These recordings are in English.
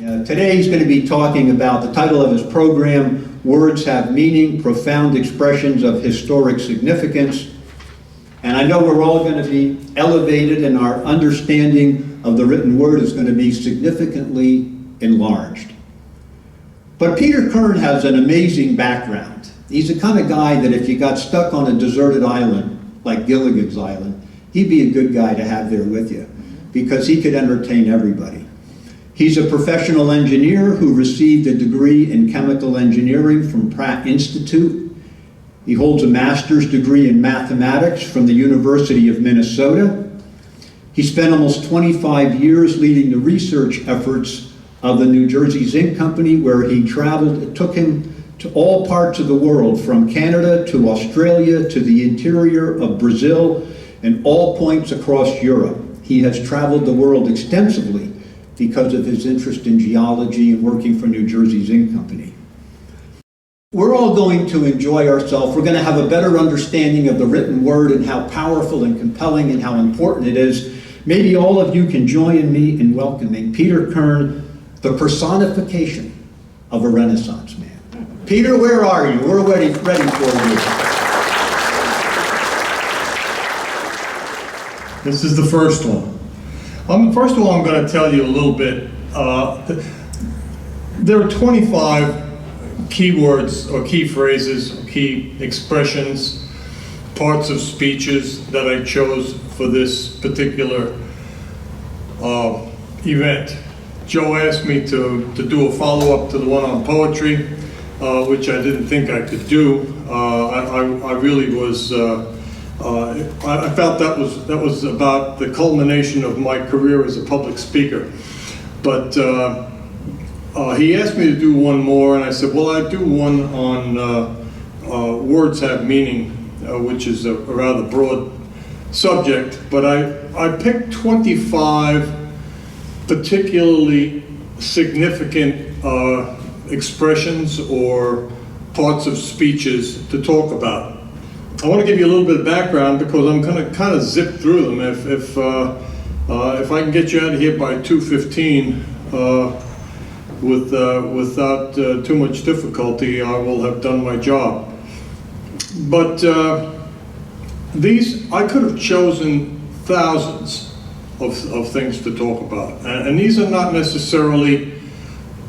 Today he's going to be talking about the title of his program, Words Have Meaning, Profound Expressions of Historic Significance. And I know we're all going to be elevated, and our understanding of the written word is going to be significantly enlarged. But Peter Kern has an amazing background. He's the kind of guy that if you got stuck on a deserted island, like Gilligan's Island, he'd be a good guy to have there with you, because he could entertain everybody. He's a professional engineer who received a degree in chemical engineering from Pratt Institute. He holds a master's degree in mathematics from the University of Minnesota. He spent almost 25 years leading the research efforts of the New Jersey Zinc Company, where he traveled. It took him to all parts of the world, from Canada to Australia to the interior of Brazil and all points across Europe. He has traveled the world extensively because of his interest in geology and working for New Jersey Zinc Company. We're all going to enjoy ourselves. We're going to have a better understanding of the written word and how powerful and compelling and how important it is. Maybe all of you can join me in welcoming Peter Kern, the personification of a Renaissance man. Peter, where are you? We're ready for you. This is the first one. First of all, I'm going to tell you a little bit. There are 25 keywords or key phrases, key expressions, parts of speeches that I chose for this particular event. Joe asked me to do a follow-up to the one on poetry, which I didn't think I could do. I really was, I felt that was about the culmination of my career as a public speaker. But he asked me to do one more, and I said, well, I'd do one on words have meaning, which is a rather broad subject, but I picked 25 particularly significant expressions or parts of speeches to talk about. I want to give you a little bit of background because I'm going to kind of zip through them. If I can get you out of here by 2:15 without too much difficulty, I will have done my job. But these, I could have chosen thousands of things to talk about, and these are not necessarily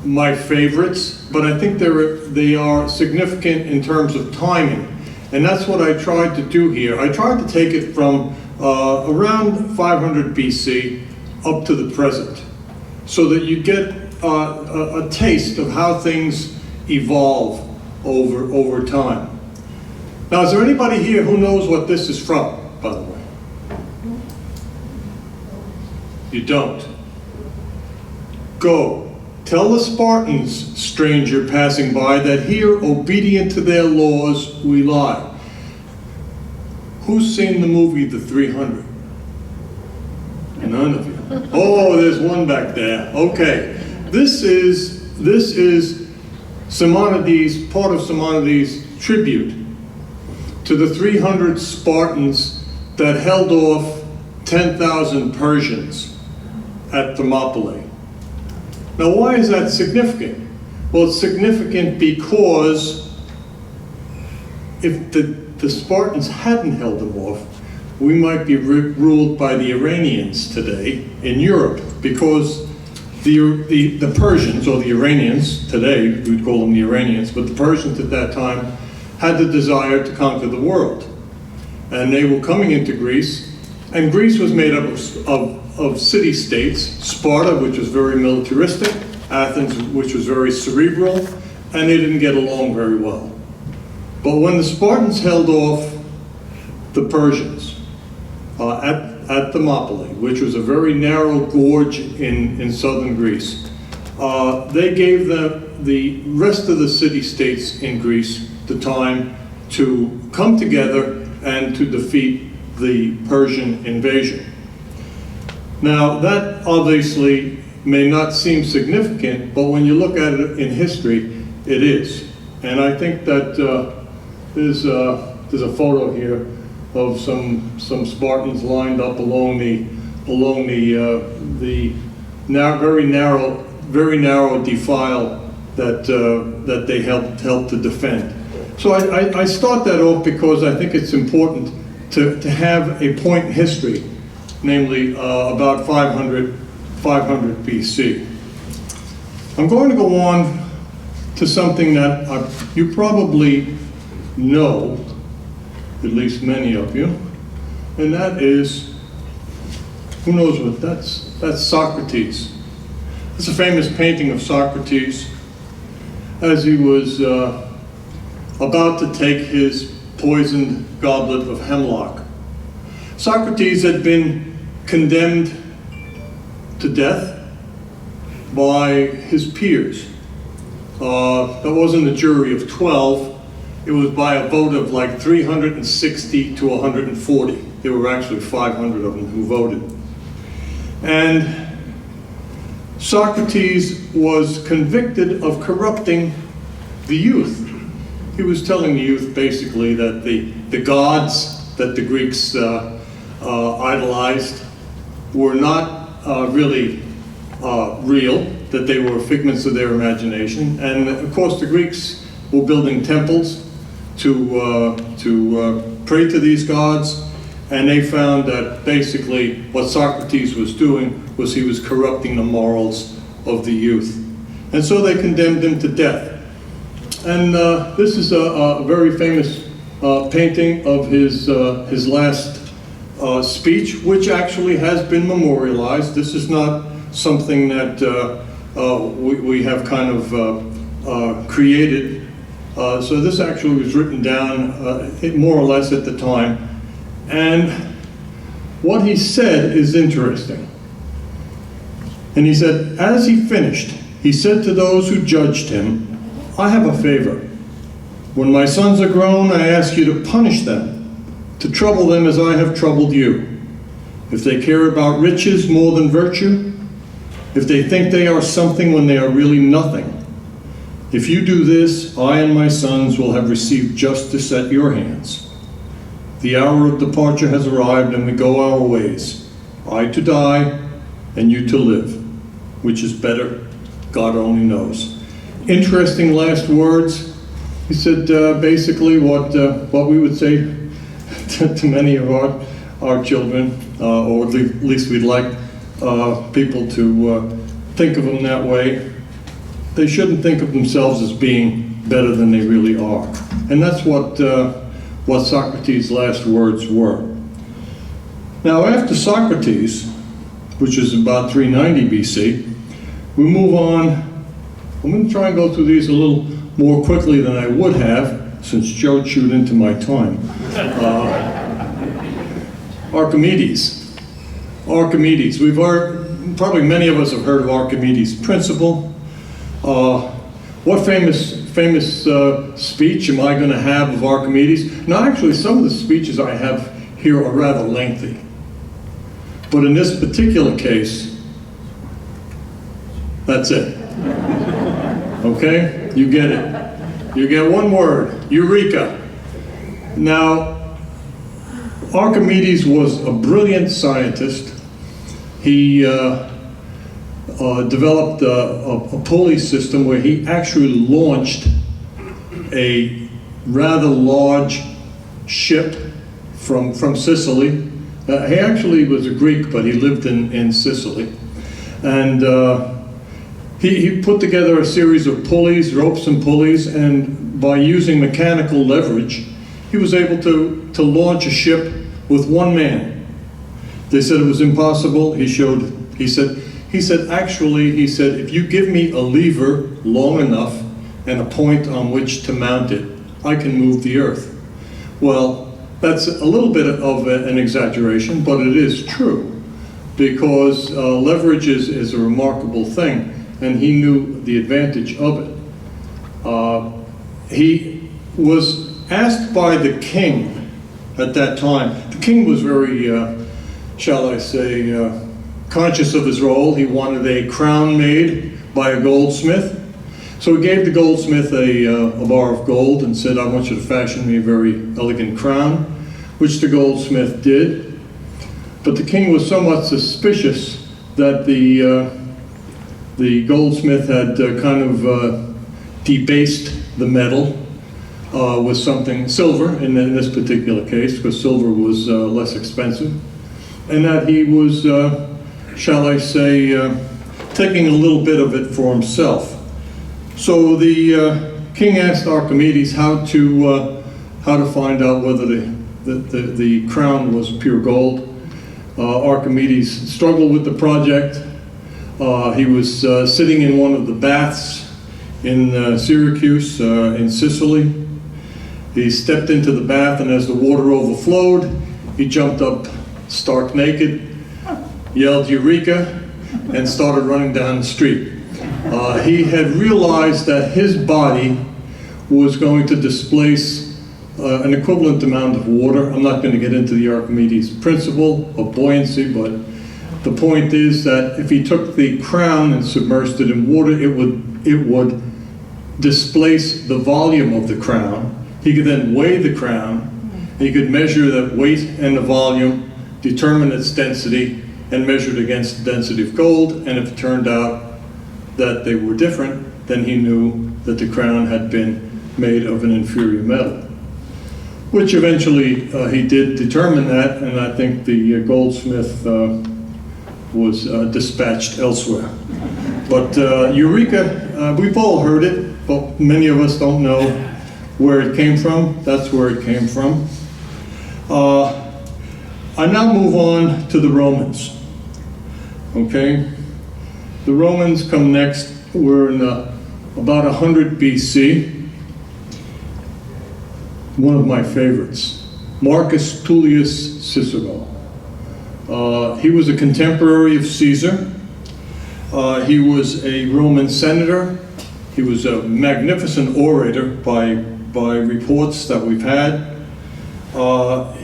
my favorites, but I think they are significant in terms of timing, and that's what I tried to do here. I tried to take it from around 500 BC up to the present, so that you get a taste of how things evolve over time. Now, is there anybody here who knows what this is from, by the way? You don't? Go, tell the Spartans, stranger passing by, that here, obedient to their laws, we lie. Who's seen the movie The 300? None of you. Oh, there's one back there. Okay. This is Simonides, part of Simonides' tribute to the 300 Spartans that held off 10,000 Persians at Thermopylae. Now, why is that significant? Well, it's significant because if the Spartans hadn't held them off, we might be ruled by the Iranians today in Europe, because the Persians, or the Iranians today, we'd call them the Iranians, but the Persians at that time had the desire to conquer the world. And they were coming into Greece, and Greece was made up of city-states, Sparta, which was very militaristic, Athens, which was very cerebral, and they didn't get along very well. But when the Spartans held off the Persians at Thermopylae, which was a very narrow gorge in southern Greece, they gave the rest of the city-states in Greece the time to come together and to defeat the Persian invasion. Now, that obviously may not seem significant, but when you look at it in history, it is. And I think that there's a photo here of some Spartans lined up along the very narrow very narrow defile that they helped to defend. So I start that off because I think it's important to have a point in history, namely about 500 BC. I'm going to go on to something that you probably know, at least many of you, and that is, who knows what that's Socrates. It's a famous painting of Socrates as he was about to take his poisoned goblet of hemlock. Socrates had been condemned to death by his peers. That wasn't a jury of 12. It was by a vote of like 360 to 140. There were actually 500 of them who voted. And Socrates was convicted of corrupting the youth. He was telling the youth basically that the gods that the Greeks idolized were not really real, that they were figments of their imagination. And of course the Greeks were building temples to pray to these gods, and they found that basically what Socrates was doing was he was corrupting the morals of the youth. And so they condemned him to death. And this is a very famous painting of his last speech, which actually has been memorialized. This is not something that we have kind of created. So this actually was written down more or less at the time. And what he said is interesting. And he said, as he finished, he said to those who judged him, I have a favor. When my sons are grown, I ask you to punish them, to trouble them as I have troubled you. If they care about riches more than virtue, if they think they are something when they are really nothing, if you do this, I and my sons will have received justice at your hands. The hour of departure has arrived and we go our ways, I to die and you to live, which is better, God only knows. Interesting last words. He said basically what we would say to many of our children, or at least we'd like people to think of them that way. They shouldn't think of themselves as being better than they really are. And that's what Socrates' last words were. Now after Socrates, which is about 390 BC, we move on. I'm going to try and go through these a little more quickly than I would have, since Joe chewed into my time. Archimedes. Archimedes. We've heard, probably many of us have heard of Archimedes' principle. What famous speech am I going to have of Archimedes? Now actually some of the speeches I have here are rather lengthy. But in this particular case, that's it. Okay? You get it. You get one word, eureka. Now, Archimedes was a brilliant scientist. He developed a pulley system where he actually launched a rather large ship from Sicily. He actually was a Greek, but he lived in Sicily. And he put together a series of pulleys, ropes and pulleys, and by using mechanical leverage, he was able to launch a ship with one man. They said it was impossible. He said, if you give me a lever long enough and a point on which to mount it, I can move the earth. Well, that's a little bit of an exaggeration, but it is true, because leverage is a remarkable thing, and he knew the advantage of it. He was asked by the king at that time. The king was very, shall I say, conscious of his role. He wanted a crown made by a goldsmith. So he gave the goldsmith a bar of gold and said, I want you to fashion me a very elegant crown, which the goldsmith did. But the king was somewhat suspicious that the the goldsmith had kind of debased the metal with something, silver in this particular case, because silver was less expensive, and that he was, shall I say, taking a little bit of it for himself. So the king asked Archimedes how to find out whether the crown was pure gold. Archimedes struggled with the project. He was sitting in one of the baths in Syracuse, in Sicily. He stepped into the bath, and as the water overflowed, he jumped up stark naked, yelled "Eureka," and started running down the street. He had realized that his body was going to displace an equivalent amount of water. I'm not going to get into the Archimedes principle of buoyancy, but the point is that if he took the crown and submerged it in water, it would displace the volume of the crown. He could then weigh the crown. He could measure the weight and the volume, determine its density, and measure it against the density of gold. And if it turned out that they were different, then he knew that the crown had been made of an inferior metal. Which eventually he did determine that, and I think the goldsmith was dispatched elsewhere. But Eureka, we've all heard it, but many of us don't know where it came from. That's where it came from. I now move on to the Romans. Okay? The Romans come next. We're in about 100 BC. One of my favorites, Marcus Tullius Cicero. He was a contemporary of Caesar. He was a Roman senator. He was a magnificent orator by reports that we've had.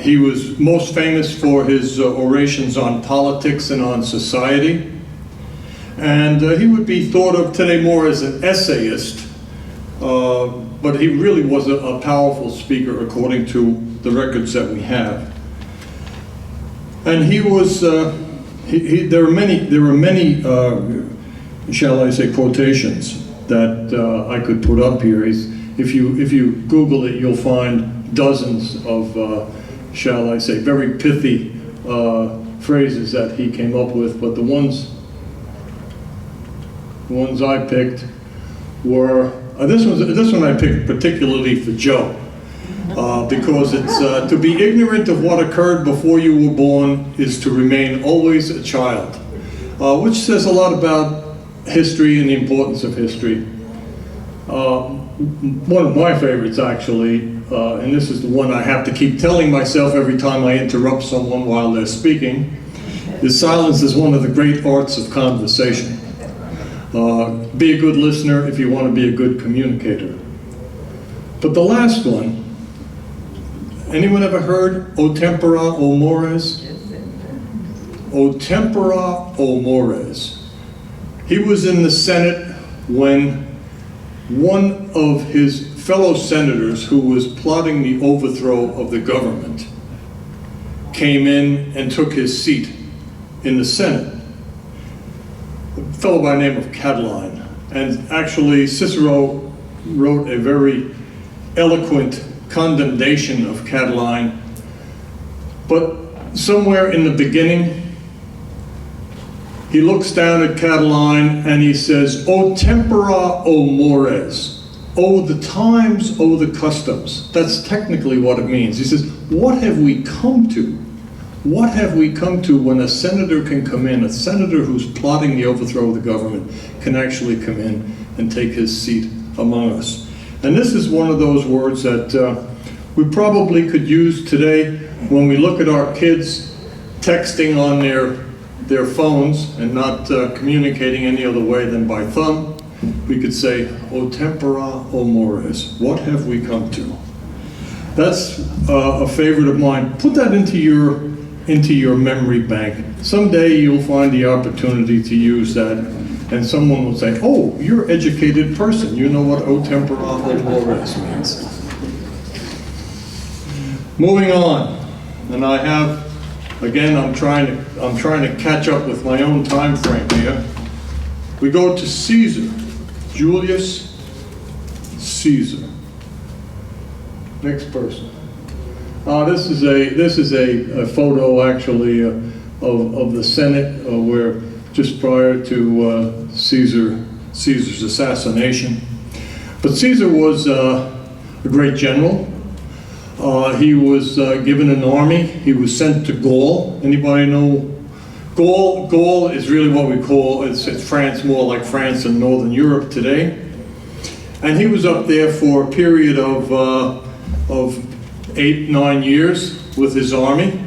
He was most famous for his orations on politics and on society. And he would be thought of today more as an essayist, but he really was a powerful speaker according to the records that we have. And he was, there were many, shall I say, quotations that I could put up here. If you Google it, you'll find dozens of, shall I say, very pithy phrases that he came up with, but the ones I picked were, this one I picked particularly for Joe, because it's, to be ignorant of what occurred before you were born is to remain always a child, which says a lot about history and the importance of history. One of my favorites, actually, and this is the one I have to keep telling myself every time I interrupt someone while they're speaking, is silence is one of the great arts of conversation. Be a good listener if you want to be a good communicator. But the last one, anyone ever heard O tempora, O mores? O tempora, O mores. He was in the Senate when one of his fellow senators who was plotting the overthrow of the government came in and took his seat in the Senate. A fellow by the name of Catiline. And actually Cicero wrote a very eloquent condemnation of Catiline. But somewhere in the beginning, he looks down at Catiline and he says, O tempora, O mores. O the times, O the customs. That's technically what it means. He says, what have we come to? What have we come to when a senator can come in, a senator who's plotting the overthrow of the government can actually come in and take his seat among us? And this is one of those words that we probably could use today when we look at our kids texting on their phones and not communicating any other way than by thumb. We could say, O tempora, O mores. What have we come to? That's a favorite of mine. Put that into your memory bank. Someday you'll find the opportunity to use that, and someone will say, oh, you're an educated person. You know what O tempora, O mores means. Moving on, and I have, again, I'm trying to catch up with my own time frame here. We go to Caesar, Julius Caesar. Next person. This is a photo actually of the Senate where just prior to Caesar's assassination. But Caesar was a great general. He was given an army. He was sent to Gaul. Anybody know? Gaul is really what we call, it's France, more like France and Northern Europe today. And he was up there for a period of 8-9 years with his army.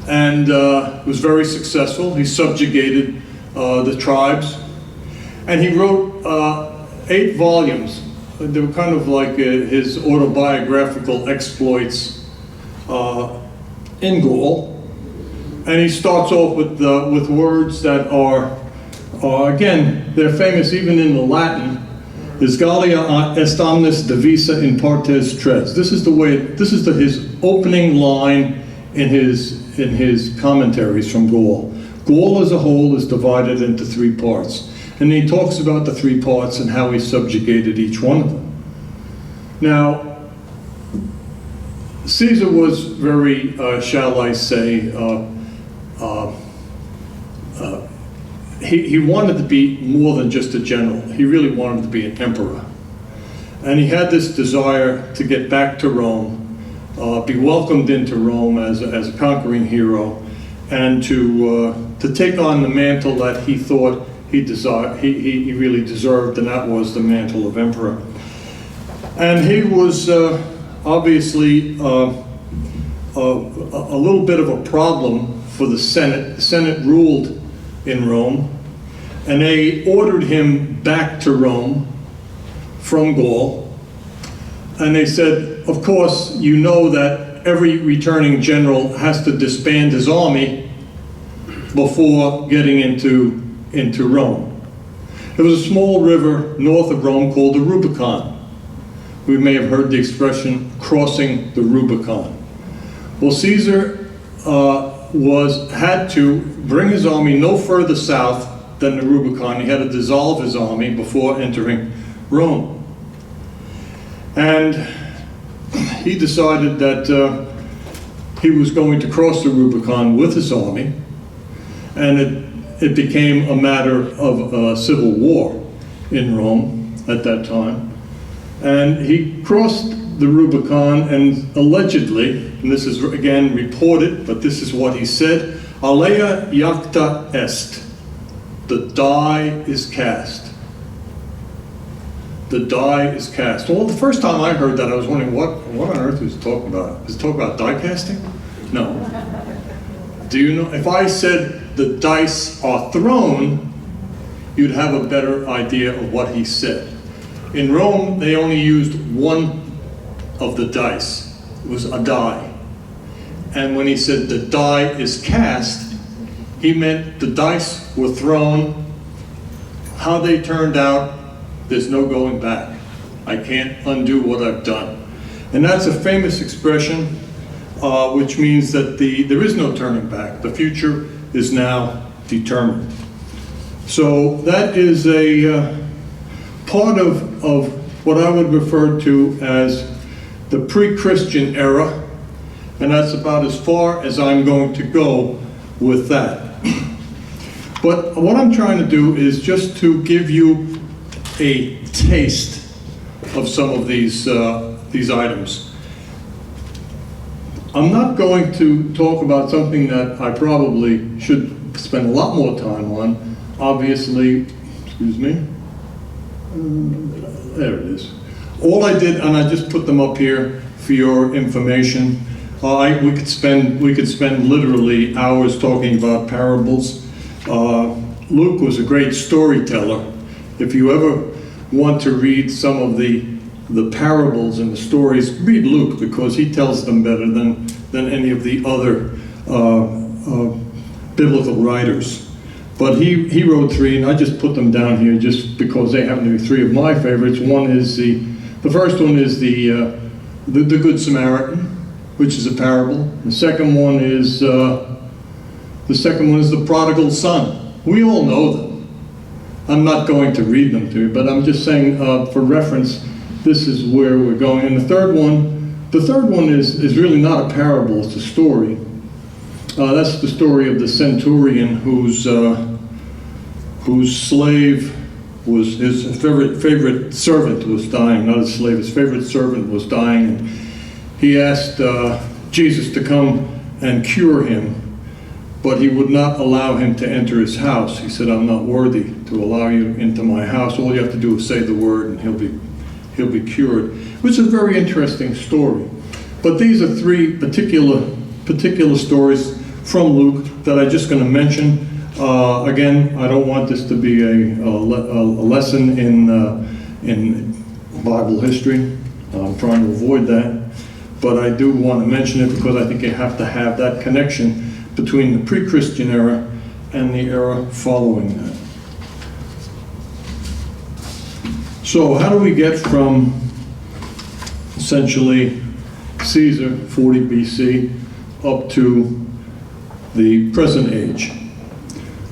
And was very successful. He subjugated the tribes. And he wrote 8 volumes. They were kind of like his autobiographical exploits in Gaul. And he starts off with words that are, again, they're famous even in the Latin. Is Gallia est omnis divisa in partes tres. This is his opening line in his commentaries from Gaul. Gaul as a whole is divided into 3 parts. And he talks about the 3 parts and how he subjugated each one of them. Now, Caesar was very, shall I say, he wanted to be more than just a general. He really wanted to be an emperor. And he had this desire to get back to Rome, be welcomed into Rome as a conquering hero, and to take on the mantle that he thought he really deserved, and that was the mantle of emperor. And he was obviously a little bit of a problem for the Senate. The Senate ruled in Rome, and they ordered him back to Rome from Gaul. And they said, of course, you know that every returning general has to disband his army before getting into Rome. There was a small river north of Rome called the Rubicon. We may have heard the expression, crossing the Rubicon. Well, Caesar had to bring his army no further south than the Rubicon. He had to dissolve his army before entering Rome. And he decided that he was going to cross the Rubicon with his army, and it became a matter of civil war in Rome at that time. And he crossed the Rubicon, and allegedly, and this is again reported, but this is what he said, Alea iacta est. The die is cast. The die is cast. Well, the first time I heard that, I was wondering, what on earth was he talking about? Was he talking about die casting? No. Do you know, if I said the dice are thrown, you'd have a better idea of what he said. In Rome, they only used one of the dice. It was a die. And when he said the die is cast, he meant the dice were thrown. How they turned out, there's no going back. I can't undo what I've done. And that's a famous expression, which means that there is no turning back. The future is now determined. So that is a part of what I would refer to as the pre-Christian era, and that's about as far as I'm going to go with that. But what I'm trying to do is just to give you a taste of some of these items. I'm not going to talk about something that I probably should spend a lot more time on. Obviously, excuse me, there it is. All I did, and I just put them up here for your information. We could spend literally hours talking about parables. Luke was a great storyteller. If you ever want to read some of the parables and the stories, read Luke, because he tells them better than any of the other biblical writers. But he wrote 3, and I just put them down here just because they happen to be 3 of my favorites. One is the first one is the Good Samaritan, which is a parable. The second one is the prodigal son. We all know them. I'm not going to read them to you, but I'm just saying for reference, this is where we're going. And the third one is really not a parable, it's a story. That's the story of the centurion whose slave was, his favorite servant was dying, not his slave, his favorite servant was dying. And he asked Jesus to come and cure him, but he would not allow him to enter his house. He said, I'm not worthy to allow you into my house. All you have to do is say the word and he'll be cured, which is a very interesting story. But these are three particular stories from Luke that I'm just going to mention. Again, I don't want this to be a lesson in Bible history. I'm trying to avoid that. But I do want to mention it because I think you have to have that connection between the pre-Christian era and the era following that. So how do we get from essentially Caesar, 40 BC, up to the present age?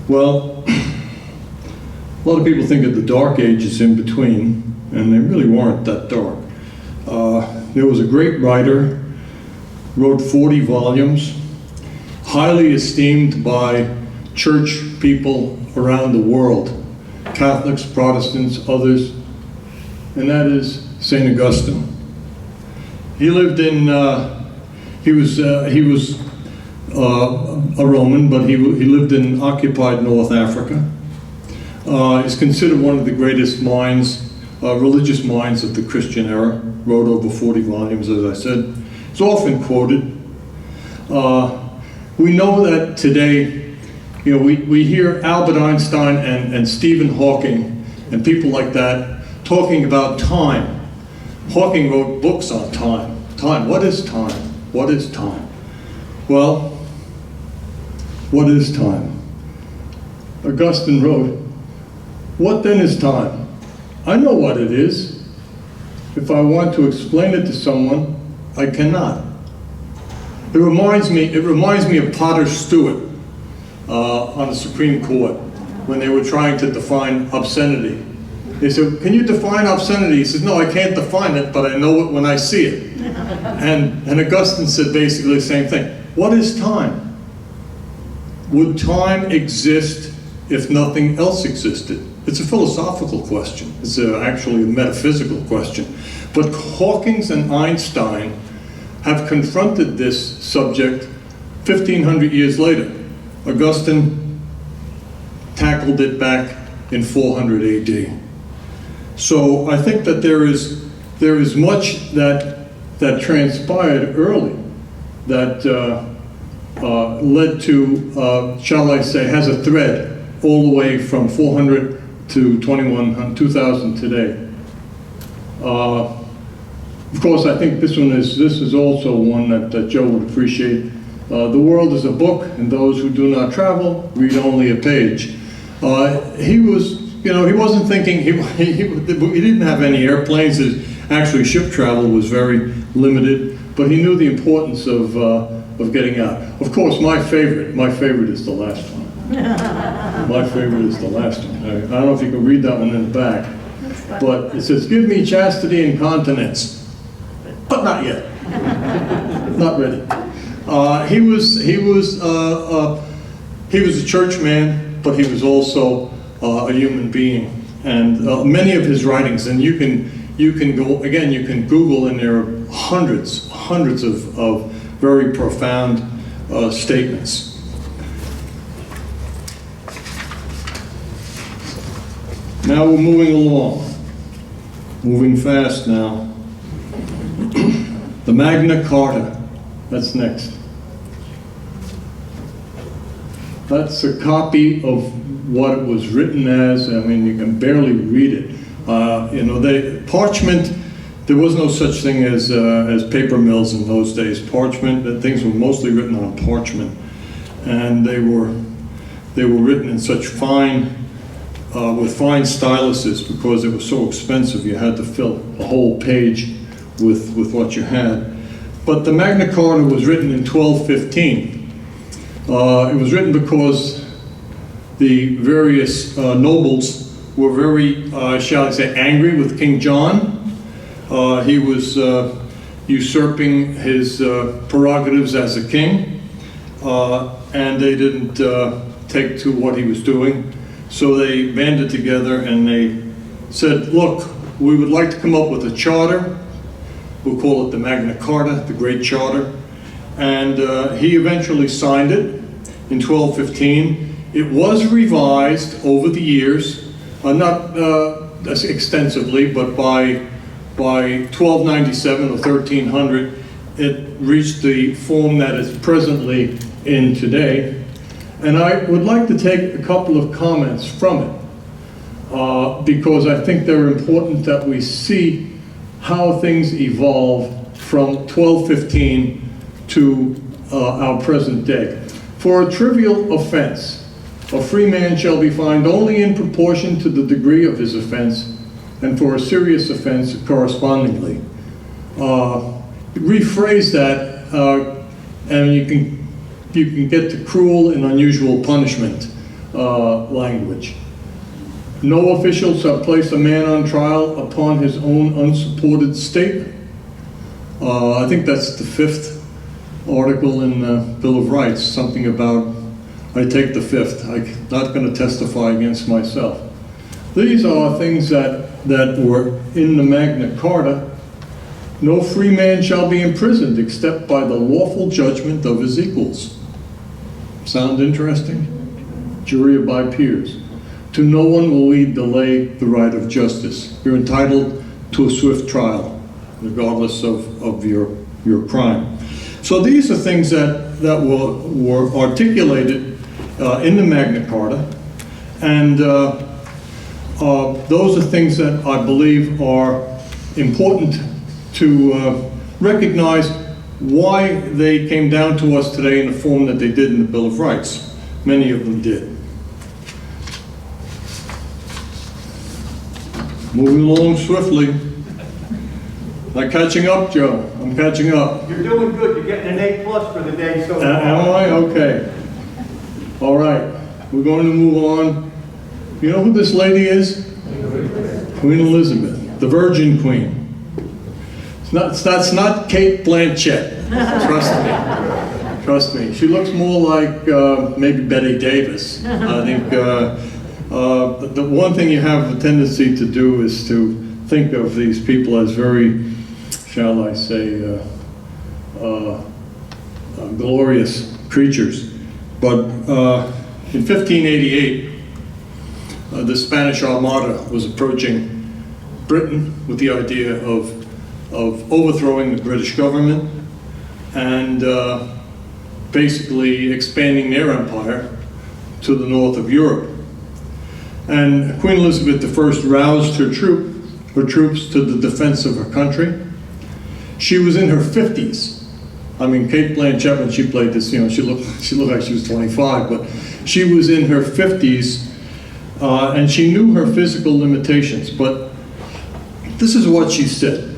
Well, a lot of people think of the Dark Ages in between, and they really weren't that dark. There was a great writer, wrote 40 volumes, highly esteemed by church people around the world, Catholics, Protestants, others, and that is St. Augustine. He lived in, he was a Roman, but he lived in occupied North Africa. He's considered one of the greatest minds, religious minds of the Christian era. Wrote over 40 volumes, as I said. It's often quoted. We know that today, you know, we hear Albert Einstein and Stephen Hawking and people like that talking about time. Hawking wrote books on time. Time, what is time? What is time? Well, what is time? Augustine wrote, what then is time? I know what it is. If I want to explain it to someone, I cannot. It reminds me of Potter Stewart on the Supreme Court when they were trying to define obscenity. They said, can you define obscenity? He says, no, I can't define it, but I know it when I see it. And Augustine said basically the same thing. What is time? Would time exist if nothing else existed? It's a philosophical question. It's actually a metaphysical question. But Hawkins and Einstein have confronted this subject 1,500 years later. Augustine tackled it back in 400 AD. So I think that there is much that transpired early that led to, shall I say, has a thread all the way from 400 to 2000 today. Of course, I think this is also one that Joe would appreciate. The world is a book, and those who do not travel read only a page. He wasn't thinking, he didn't have any airplanes. Actually, ship travel was very limited, but he knew the importance of getting out. Of course, my favorite is the last one. My favorite is the last one. I don't know if you can read that one in the back, but it says, give me chastity and continence, but not yet. Not ready. He was a church man, but he was also a human being. And many of his writings, and you can go again. You can Google, and there are hundreds of very profound statements. Now we're moving along, moving fast now. The Magna Carta, that's next. That's a copy of what it was written as. I mean, you can barely read it. Parchment, there was no such thing as paper mills in those days. Parchment, things were mostly written on parchment. And they were written in such fine, with fine styluses, because it was so expensive. You had to fill a whole page with what you had. But the Magna Carta was written in 1215. It was written because the various nobles were very, shall I say, angry with King John. He was usurping his prerogatives as a king, and they didn't take to what he was doing. So they banded together and they said, look, we would like to come up with a charter. We'll call it the Magna Carta, the Great Charter. And he eventually signed it in 1215. It was revised over the years, not extensively, but by 1297 or 1300, it reached the form that is presently in today. And I would like to take a couple of comments from it, because I think they're important that we see how things evolve from 1215 to our present day. For a trivial offense, a free man shall be fined only in proportion to the degree of his offense, and for a serious offense correspondingly. Rephrase that, and you can get to cruel and unusual punishment language. No official shall place a man on trial upon his own unsupported statement. I think that's the 5th article in the Bill of Rights, something about, I take the 5th, I'm not going to testify against myself. These are things that were in the Magna Carta. No free man shall be imprisoned except by the lawful judgment of his equals. Sound interesting? Jury by peers. To no one will we delay the right of justice. You're entitled to a swift trial, regardless of your crime. So these are things that were articulated in the Magna Carta, and those are things that I believe are important to recognize why they came down to us today in the form that they did in the Bill of Rights. Many of them did. Moving along swiftly. Am I catching up, Joe? I'm catching up. You're doing good. You're getting an A+ for the day so far. Am I? Okay. All right. We're going to move on. You know who this lady is? Queen Elizabeth, the Virgin Queen. That's not Kate Blanchett. Trust me. She looks more like maybe Betty Davis. I think the one thing you have a tendency to do is to think of these people as very, shall I say, glorious creatures. But in 1588, the Spanish Armada was approaching Britain with the idea of overthrowing the British government and basically expanding their empire to the north of Europe. And Queen Elizabeth I roused her troops to the defense of her country. She was in her 50s. I mean, Kate Blanchett, when she played this, you know, she looked like she was 25, but she was in her 50s, and she knew her physical limitations. But this is what she said.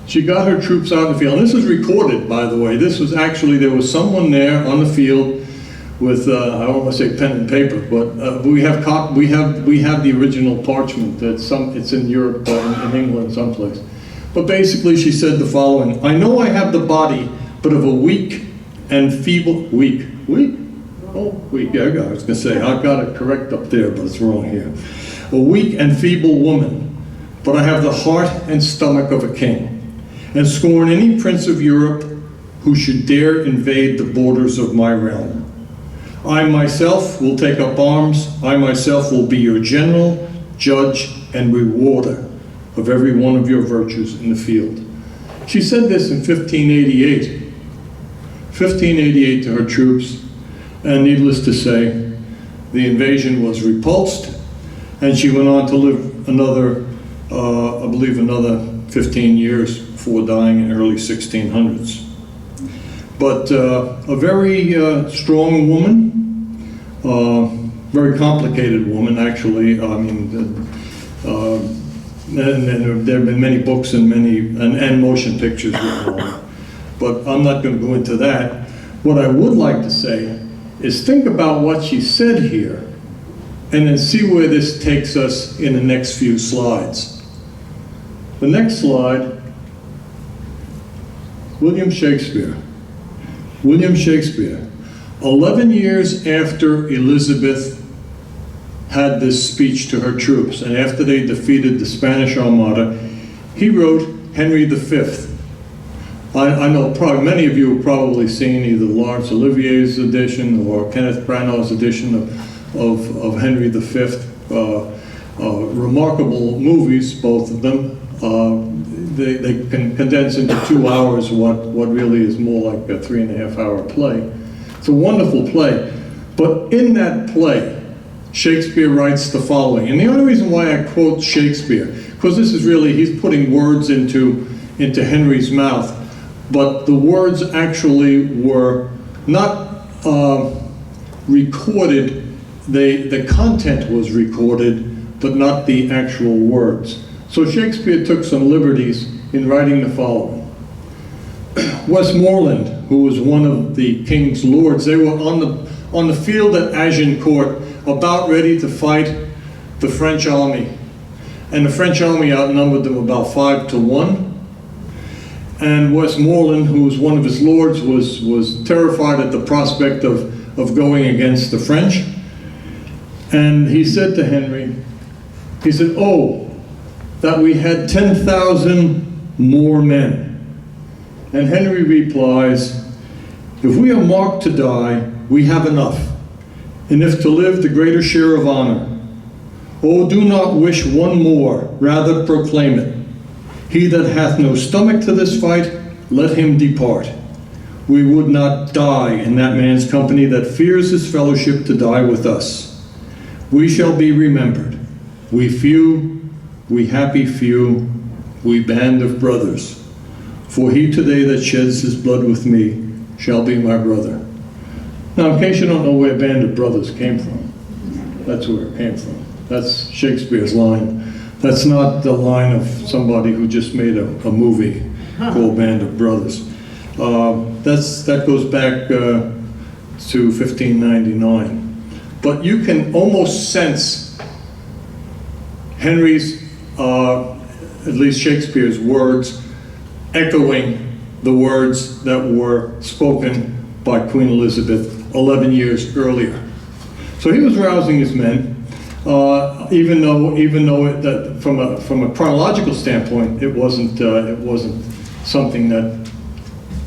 She got her troops out in the field, and this was recorded, by the way. This was actually, there was someone there on the field with, I don't want to say pen and paper, but we have the original parchment. It's in Europe, in England, someplace. But basically, she said the following: "I know I have the body, but of a weak and feeble weak. Oh, weak. Yeah, I was going to say I've got it correct up there, but it's wrong here. A weak and feeble woman, but I have the heart and stomach of a king, and scorn any prince of Europe who should dare invade the borders of my realm. I myself will take up arms. I myself will be your general, judge, and rewarder of every one of your virtues in the field." She said this in 1588 to her troops, and needless to say, the invasion was repulsed, and she went on to live another, I believe another 15 years before dying in early 1600s. But a very strong woman, very complicated woman, actually. I mean, and there have been many books and and motion pictures written on it. But I'm not going to go into that. What I would like to say is think about what she said here and then see where this takes us in the next few slides. The next slide, William Shakespeare. William Shakespeare, 11 years after Elizabeth had this speech to her troops, and after they defeated the Spanish Armada, he wrote Henry V. I know probably many of you have probably seen either Laurence Olivier's edition or Kenneth Branagh's edition of Henry V. Remarkable movies, both of them. They can condense into 2 hours what really is more like a 3.5-hour play. It's a wonderful play. But in that play, Shakespeare writes the following. And the only reason why I quote Shakespeare, because this is really, he's putting words into Henry's mouth, but the words actually were not recorded. The content was recorded, but not the actual words. So Shakespeare took some liberties in writing the following. Westmoreland, who was one of the king's lords, they were on the field at Agincourt, about ready to fight the French army. And the French army outnumbered them about 5-1. And Westmoreland, who was one of his lords, was terrified at the prospect of going against the French. And he said to Henry, he said, "Oh, that we had 10,000 more men." And Henry replies, "If we are marked to die, we have enough. And if to live, the greater share of honor. Oh, do not wish one more, rather proclaim it. He that hath no stomach to this fight, let him depart. We would not die in that man's company that fears his fellowship to die with us. We shall be remembered. We few, we happy few, we band of brothers. For he today that sheds his blood with me shall be my brother." Now, in case you don't know where Band of Brothers came from, that's where it came from. That's Shakespeare's line. That's not the line of somebody who just made a movie called Band of Brothers. That goes back to 1599. But you can almost sense Henry's, at least Shakespeare's words, echoing the words that were spoken by Queen Elizabeth 11 years earlier. So he was rousing his men, even though that from a chronological standpoint, it wasn't something that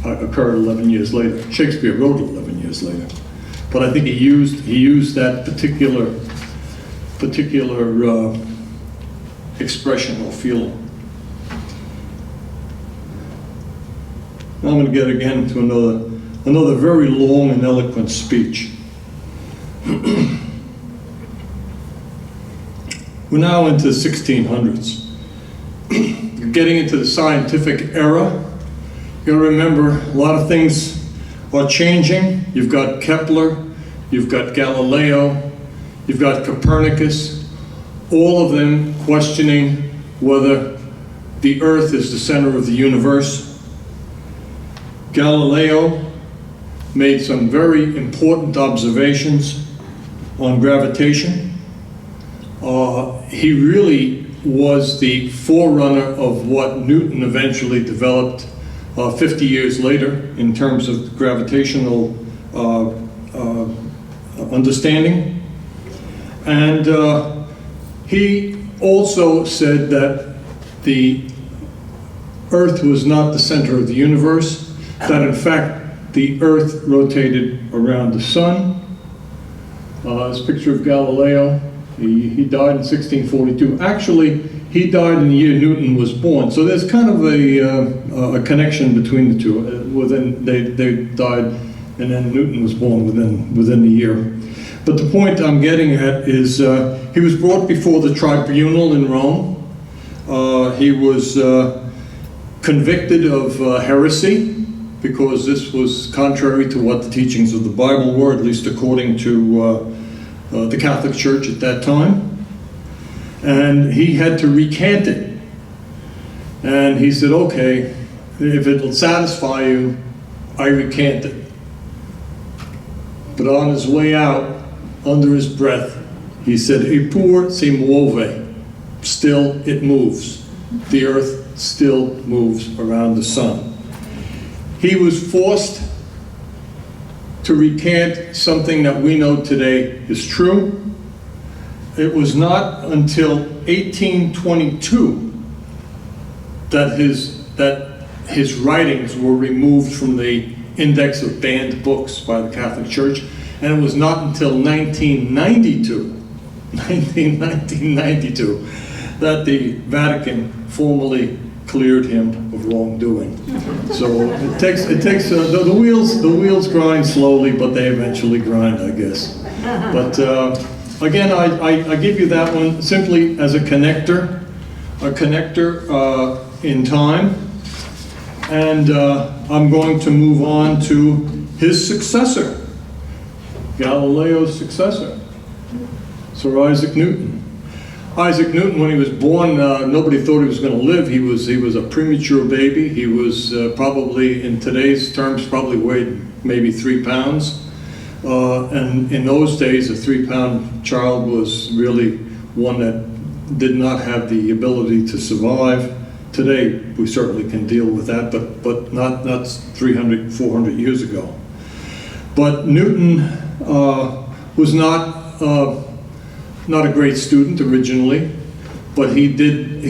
occurred 11 years later. Shakespeare wrote it 11 years later, but I think he used that particular expression or feeling. Now I'm going to get again to another very long and eloquent speech. We're now into the 1600s. You're getting into the scientific era. You gotta remember, a lot of things are changing. You've got Kepler, you've got Galileo, you've got Copernicus, all of them questioning whether the Earth is the center of the universe. Galileo made some very important observations on gravitation. He really was the forerunner of what Newton eventually developed 50 years later in terms of gravitational understanding. And he also said that the Earth was not the center of the universe, that in fact the Earth rotated around the sun. This picture of Galileo, he died in 1642. Actually, he died in the year Newton was born, so there's kind of a connection between the two. They died, and then Newton was born within the year. But the point I'm getting at is he was brought before the tribunal in Rome. He was convicted of heresy, because this was contrary to what the teachings of the Bible were, at least according to the Catholic Church at that time. And he had to recant it. And he said, "Okay, if it'll satisfy you, I recant it." But on his way out, under his breath, He said, "Eppur se muove," still it moves. The earth still moves around the sun. He was forced to recant something that we know today is true. It was not until 1822 that his writings were removed from the index of banned books by the Catholic Church, and it was not until 1992 that the Vatican formally cleared him of wrongdoing. So it takes the wheels grind slowly, but they eventually grind, I guess. But again, I give you that one simply as a connector in time, and I'm going to move on to his successor, Galileo's successor, Sir Isaac Newton. Isaac Newton, when he was born, nobody thought he was going to live. He was a premature baby. He was probably, in today's terms, probably weighed maybe 3 pounds. And in those days, a 3-pound child was really one that did not have the ability to survive. Today, we certainly can deal with that, but not 300, 400 years ago. But Newton was not a great student originally, but he did,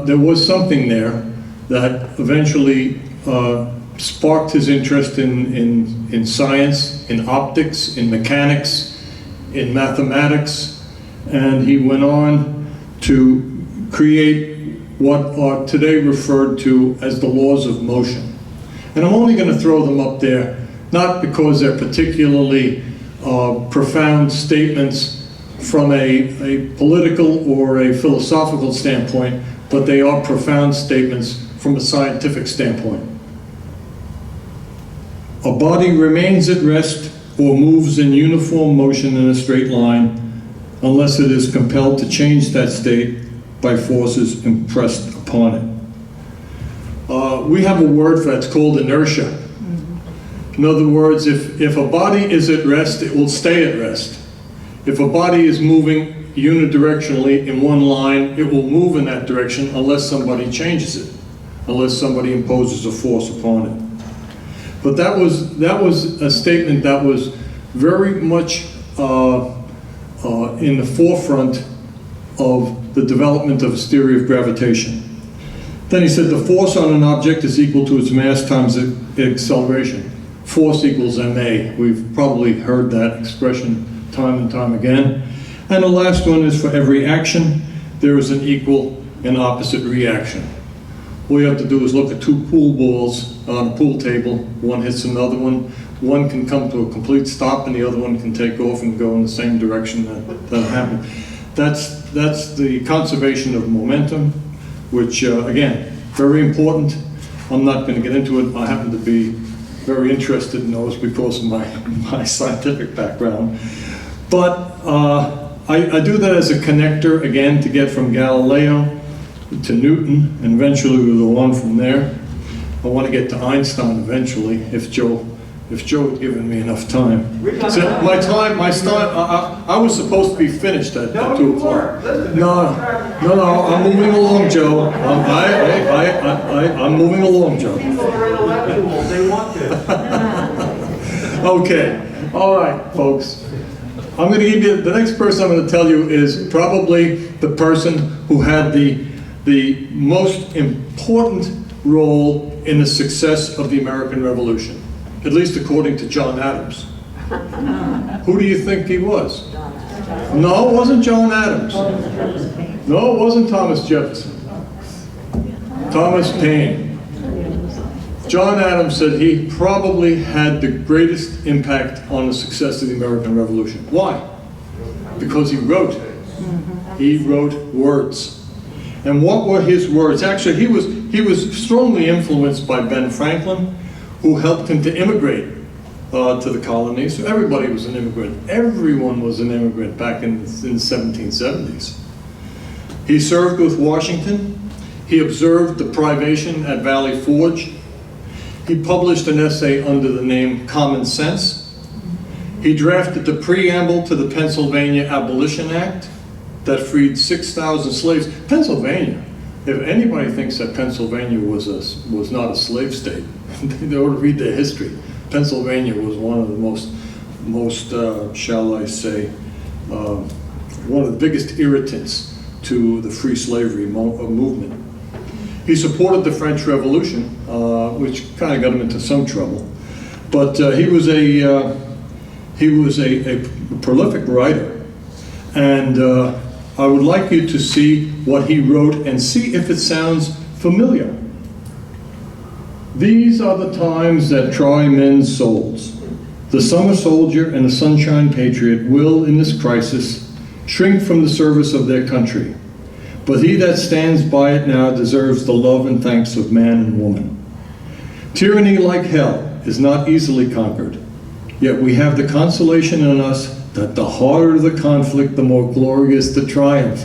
there was something there that eventually sparked his interest in science, in optics, in mechanics, in mathematics, and he went on to create what are today referred to as the laws of motion. And I'm only going to throw them up there, not because they're particularly profound statements from a political or a philosophical standpoint, but they are profound statements from a scientific standpoint. A body remains at rest or moves in uniform motion in a straight line unless it is compelled to change that state by forces impressed upon it. We have a word for that, it's called inertia. In other words, if a body is at rest, it will stay at rest. If a body is moving unidirectionally in one line, it will move in that direction unless somebody changes it, unless somebody imposes a force upon it. But that was a statement that was very much in the forefront of the development of his theory of gravitation. Then he said the force on an object is equal to its mass times the acceleration. Force equals ma. We've probably heard that expression time and time again. And the last one is for every action, there is an equal and opposite reaction. All you have to do is look at 2 pool balls on a pool table. One hits another one. One can come to a complete stop and the other one can take off and go in the same direction that happened. That's the conservation of momentum, which again, very important. I'm not going to get into it. I happen to be very interested in those because of my scientific background. But I do that as a connector, again, to get from Galileo to Newton, and eventually we'll go on from there. I want to get to Einstein eventually, if Joe had given me enough time. So I was supposed to be finished at 2 o'clock. No, I'm moving along, Joe. I'm moving along, Joe. People are intellectuals, they want this. Okay, all right, folks. I'm going to give you, the next person I'm going to tell you is probably the person who had the most important role in the success of the American Revolution, at least according to John Adams. Who do you think he was? No, it wasn't John Adams. No, it wasn't Thomas Jefferson. Thomas Paine. John Adams said he probably had the greatest impact on the success of the American Revolution. Why? Because he wrote. He wrote words. And what were his words? Actually, he was strongly influenced by Ben Franklin, who helped him to immigrate to the colonies. So everybody was an immigrant. Everyone was an immigrant back in the 1770s. He served with Washington. He observed the privation at Valley Forge. He published an essay under the name Common Sense. He drafted the preamble to the Pennsylvania Abolition Act that freed 6,000 slaves. Pennsylvania, if anybody thinks that Pennsylvania was not a slave state, they ought to read their history. Pennsylvania was one of the most shall I say, one of the biggest irritants to the free slavery movement. He supported the French Revolution, which kind of got him into some trouble. But he was a prolific writer, and I would like you to see what he wrote and see if it sounds familiar. These are the times that try men's souls. The summer soldier and the sunshine patriot will, in this crisis, shrink from the service of their country. But he that stands by it now deserves the love and thanks of man and woman. Tyranny, like hell, is not easily conquered. Yet we have the consolation in us that the harder the conflict, the more glorious the triumph.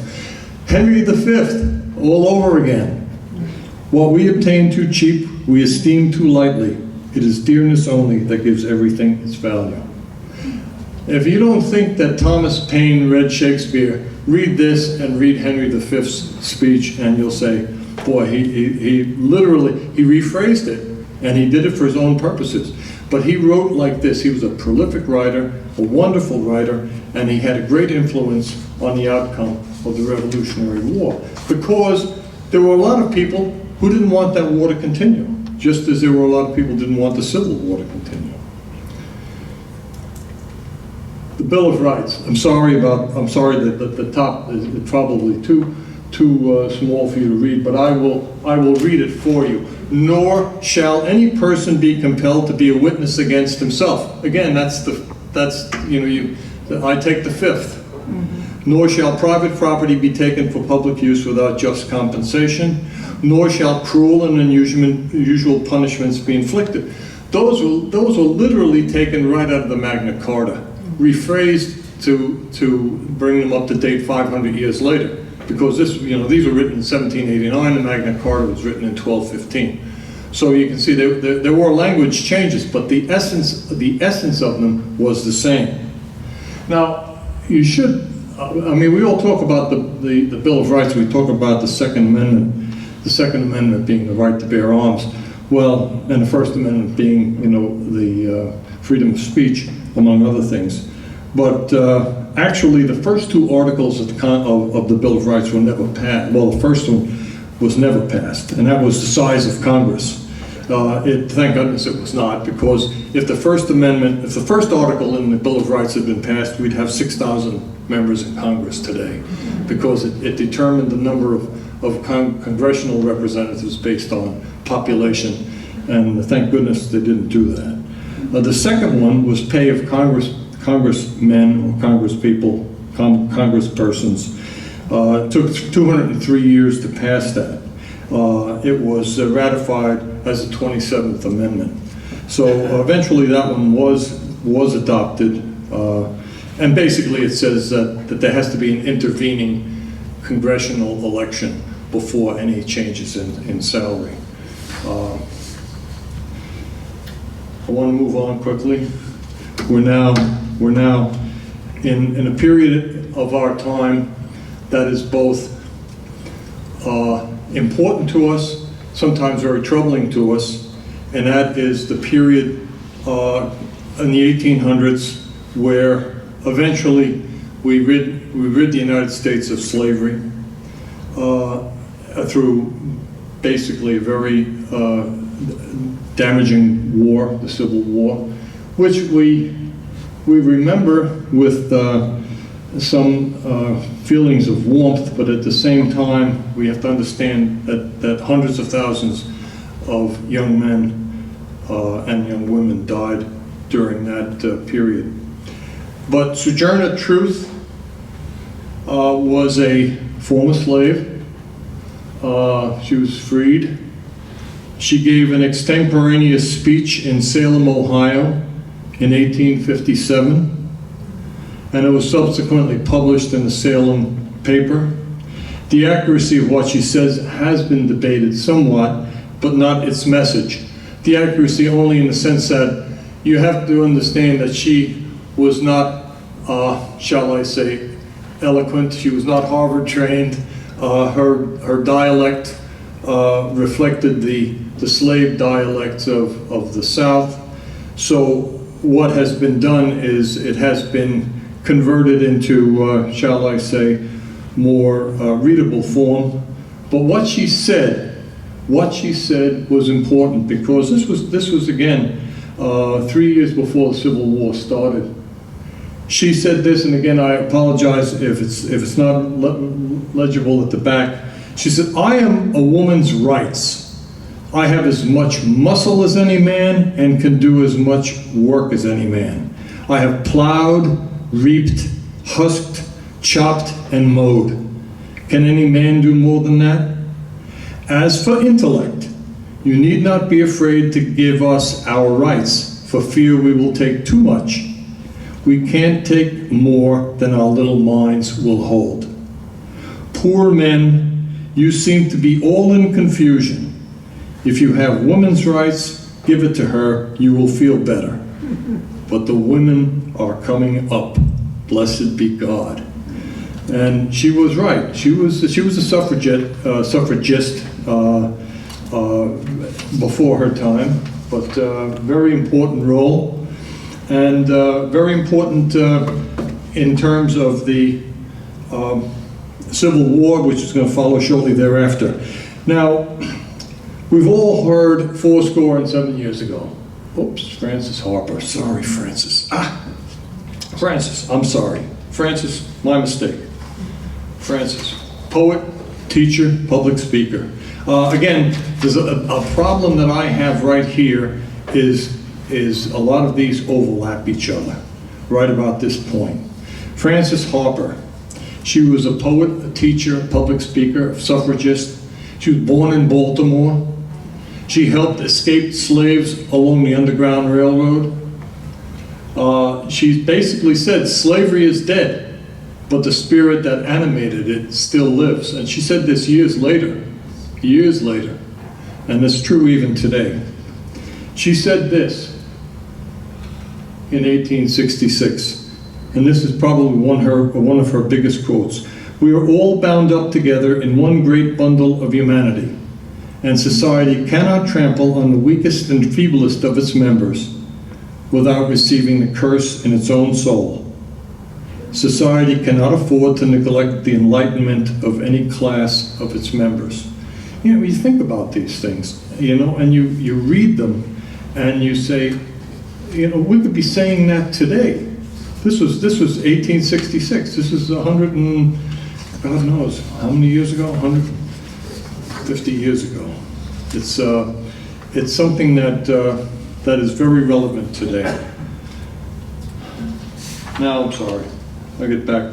Henry V, all over again. What we obtain too cheap, we esteem too lightly. It is dearness only that gives everything its value. If you don't think that Thomas Paine read Shakespeare, read this and read Henry V's speech, and you'll say, boy, he literally, he rephrased it, and he did it for his own purposes. But he wrote like this. He was a prolific writer, a wonderful writer, and he had a great influence on the outcome of the Revolutionary War, because there were a lot of people who didn't want that war to continue, just as there were a lot of people who didn't want the Civil War to continue. The Bill of Rights. I'm sorry that the top is probably too small for you to read, but I will read it for you. Nor shall any person be compelled to be a witness against himself. Again, I take the fifth. Nor shall private property be taken for public use without just compensation. Nor shall cruel and unusual punishments be inflicted. Those were literally taken right out of the Magna Carta, rephrased to bring them up to date 500 years later. Because these were written in 1789, the Magna Carta was written in 1215. So you can see there were language changes, but the essence of them was the same. Now, you should, we all talk about the Bill of Rights, we talk about the Second Amendment being the right to bear arms, well, and the First Amendment being, the freedom of speech, among other things. But actually, the first two articles of the Bill of Rights were never passed. Well, the first one was never passed, and that was the size of Congress. Thank goodness it was not, because if the First article in the Bill of Rights had been passed, we'd have 6,000 members in Congress today, because it determined the number of congressional representatives based on population, and thank goodness they didn't do that. The second one was pay of congressmen or congresspeople, congresspersons. It took 203 years to pass that. It was ratified as the 27th Amendment. So eventually that one was adopted, and basically it says that there has to be an intervening congressional election before any changes in salary. I want to move on quickly. We're now in a period of our time that is both important to us, sometimes very troubling to us, and that is the period in the 1800s where eventually we rid the United States of slavery through basically a very damaging war, the Civil War, which we remember with some feelings of warmth, but at the same time, we have to understand that hundreds of thousands of young men and young women died during that period. But Sojourner Truth was a former slave. She was freed. She gave an extemporaneous speech in Salem, Ohio in 1857. And it was subsequently published in the Salem paper. The accuracy of what she says has been debated somewhat, but not its message. The accuracy only in the sense that you have to understand that she was not, shall I say, eloquent. She was not Harvard trained. Her dialect reflected the slave dialects of the South. So what has been done is it has been converted into, shall I say, more readable form. But what she said was important, because this was again 3 years before the Civil War started. She said this, and again, I apologize if it's not legible at the back. She said, "I am a woman's rights. I have as much muscle as any man and can do as much work as any man. I have plowed, reaped, husked, chopped, and mowed. Can any man do more than that? As for intellect, you need not be afraid to give us our rights, for fear we will take too much. We can't take more than our little minds will hold. Poor men, you seem to be all in confusion. If you have women's rights, give it to her, you will feel better. But the women are coming up. Blessed be God." And she was right. She was a suffragist before her time, but very important role, and very important in terms of the Civil War, which is going to follow shortly thereafter. Now, we've all heard 77 years ago. Oops, Francis Harper. Sorry, Francis. Francis, I'm sorry. Francis, my mistake. Francis, poet, teacher, public speaker. Again, there's a problem that I have right here is a lot of these overlap each other right about this point. Francis Harper, she was a poet, a teacher, public speaker, suffragist. She was born in Baltimore. She helped escaped slaves along the Underground Railroad. She basically said slavery is dead, but the spirit that animated it still lives. And she said this years later, and it's true even today. She said this in 1866, and this is probably one of her biggest quotes. "We are all bound up together in one great bundle of humanity, and society cannot trample on the weakest and feeblest of its members without receiving the curse in its own soul. Society cannot afford to neglect the enlightenment of any class of its members." You know, you think about these things, you know, and you read them, and you say, you know, we could be saying that today. This was 1866. This is 100 and God knows how many years ago? 150 years ago. It's something that is very relevant today. Now, I'm sorry. I get back.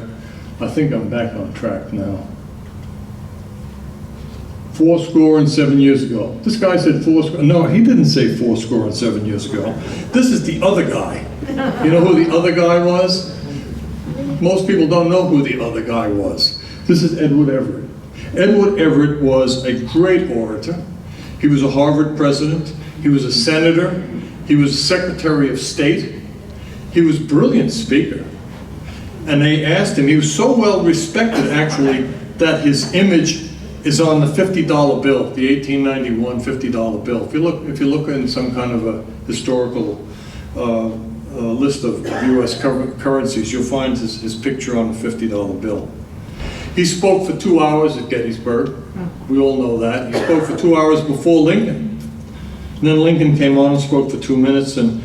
I think I'm back on track now. 77 years ago. This guy said no, he didn't say 77 years ago. This is the other guy. You know who the other guy was? Most people don't know who the other guy was. This is Edward Everett. Edward Everett was a great orator. He was a Harvard president. He was a senator. He was Secretary of State. He was a brilliant speaker. And they asked him, he was so well respected actually, that his image is on the $50 bill, the 1891 $50 bill. If you look in some kind of a historical list of U.S. currencies, you'll find his picture on the $50 bill. He spoke for 2 hours at Gettysburg. We all know that. He spoke for 2 hours before Lincoln. And then Lincoln came on and spoke for 2 minutes, and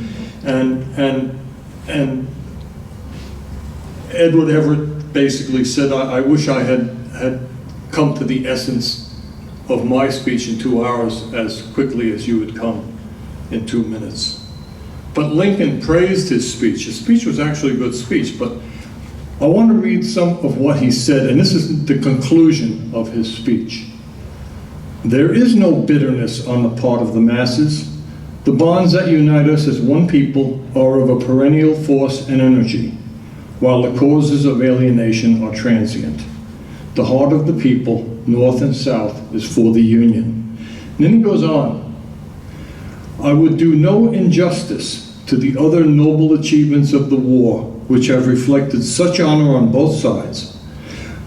Edward Everett basically said, I wish I had come to the essence of my speech in 2 hours as quickly as you had come in 2 minutes. But Lincoln praised his speech. His speech was actually a good speech, but I want to read some of what he said, and this is the conclusion of his speech. "There is no bitterness on the part of the masses. The bonds that unite us as one people are of a perennial force and energy, while the causes of alienation are transient. The heart of the people, North and South, is for the Union." And then he goes on, "I would do no injustice to the other noble achievements of the war, which have reflected such honor on both sides.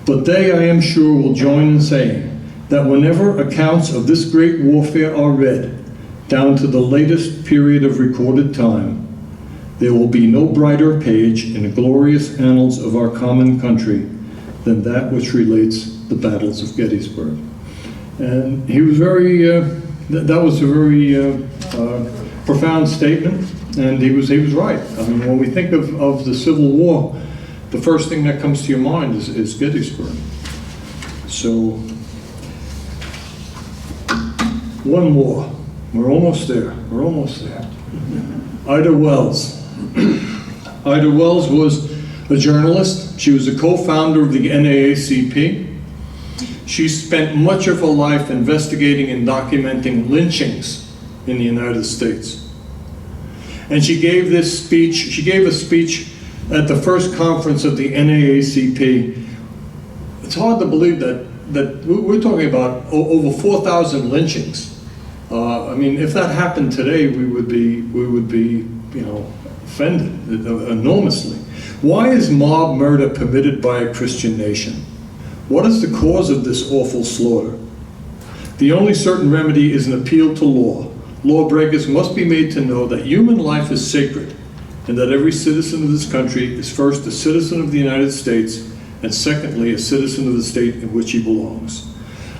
But they, I am sure, will join in saying that whenever accounts of this great warfare are read, down to the latest period of recorded time, there will be no brighter page in the glorious annals of our common country than that which relates the battles of Gettysburg. And he was very, that was a very profound statement, and he was right. I mean, when we think of the Civil War, the first thing that comes to your mind is Gettysburg. So, one more. We're almost there. We're almost there. Ida Wells. Ida Wells was a journalist. She was a co-founder of the NAACP. She spent much of her life investigating and documenting lynchings in the United States. And she gave this speech, she gave a speech at the first conference of the NAACP. It's hard to believe that we're talking about over 4,000 lynchings. I mean, if that happened today, we would be, you know, offended enormously. Why is mob murder permitted by a Christian nation? What is the cause of this awful slaughter? The only certain remedy is an appeal to law. Lawbreakers must be made to know that human life is sacred, and that every citizen of this country is first a citizen of the United States, and secondly, a citizen of the state in which he belongs.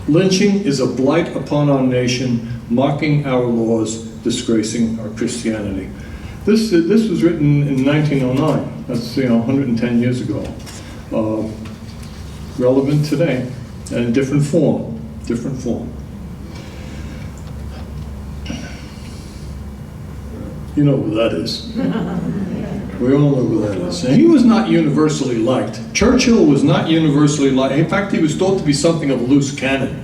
Lynching is a blight upon our nation, mocking our laws, disgracing our Christianity. This was written in 1909. That's 110 years ago. Relevant today, and in different form. Different form. You know who that is. We all know who that is. And he was not universally liked. Churchill was not universally liked. In fact, he was thought to be something of a loose cannon.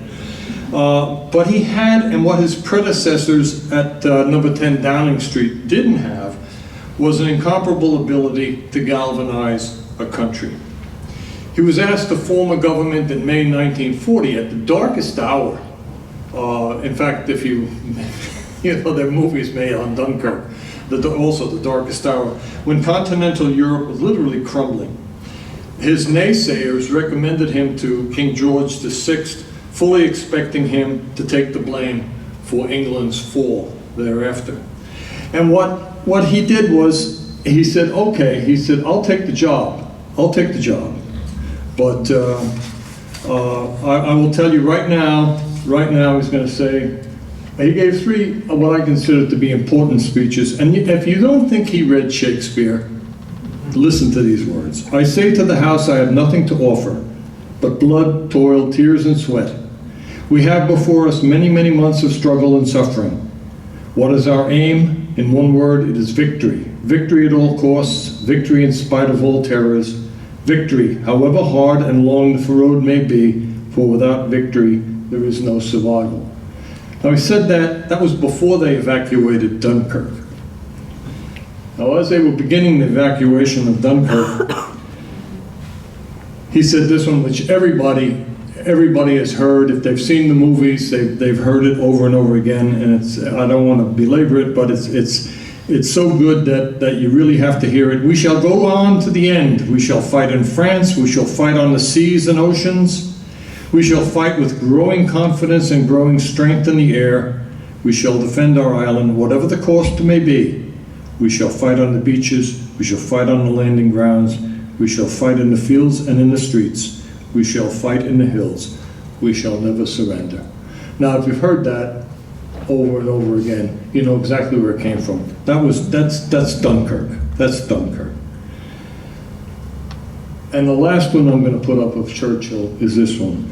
But he had, and what his predecessors at number 10 Downing Street didn't have, was an incomparable ability to galvanize a country. He was asked to form a government in May 1940 at the darkest hour. In fact, if you know, there are movies made on Dunkirk, also the darkest hour, when continental Europe was literally crumbling. His naysayers recommended him to King George VI, fully expecting him to take the blame for England's fall thereafter. And what he did was, he said, okay, he said, I'll take the job. I'll take the job. But I will tell you right now he's going to say, he gave three of what I consider to be important speeches. And if you don't think he read Shakespeare, listen to these words. I say to the house, I have nothing to offer, but blood, toil, tears, and sweat. We have before us many, many months of struggle and suffering. What is our aim? In one word, it is victory. Victory at all costs, victory in spite of all terrors, victory, however hard and long the road may be, for without victory, there is no survival. Now he said that was before they evacuated Dunkirk. Now as they were beginning the evacuation of Dunkirk, he said this one, which everybody has heard. If they've seen the movies, they've heard it over and over again, and I don't want to belabor it, but it's so good that you really have to hear it. We shall go on to the end. We shall fight in France. We shall fight on the seas and oceans. We shall fight with growing confidence and growing strength in the air. We shall defend our island, whatever the cost may be. We shall fight on the beaches. We shall fight on the landing grounds. We shall fight in the fields and in the streets. We shall fight in the hills. We shall never surrender. Now, if you've heard that over and over again, you know exactly where it came from. That's Dunkirk. That's Dunkirk. And the last one I'm going to put up of Churchill is this one.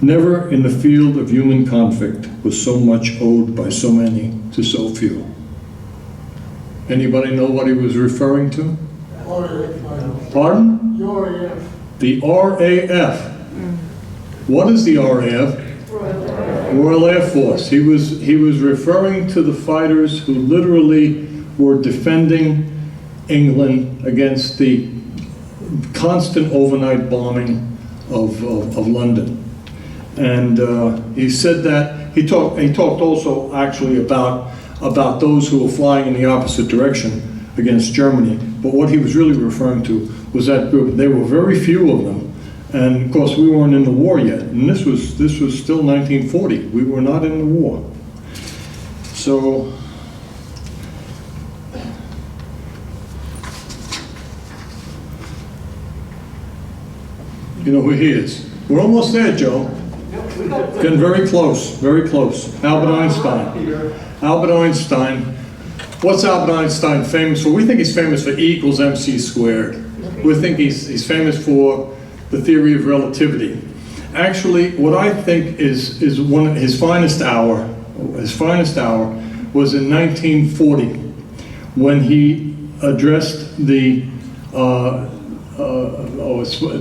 Never in the field of human conflict was so much owed by so many to so few. Anybody know what he was referring to? Pardon? The RAF. What is the RAF? Royal Air Force. He was referring to the fighters who literally were defending England against the constant overnight bombing of London. And he said that, he talked also actually about about those who were flying in the opposite direction against Germany. But what he was really referring to was that group. There were very few of them. And of course, we weren't in the war yet. And this was still 1940. We were not in the war. So, you know who he is. We're almost there, Joe. Getting very close, very close. Albert Einstein. Albert Einstein. What's Albert Einstein famous for? We think he's famous for E equals MC squared. We think he's famous for the theory of relativity. Actually, what I think is one of his finest hour was in 1940, when he addressed the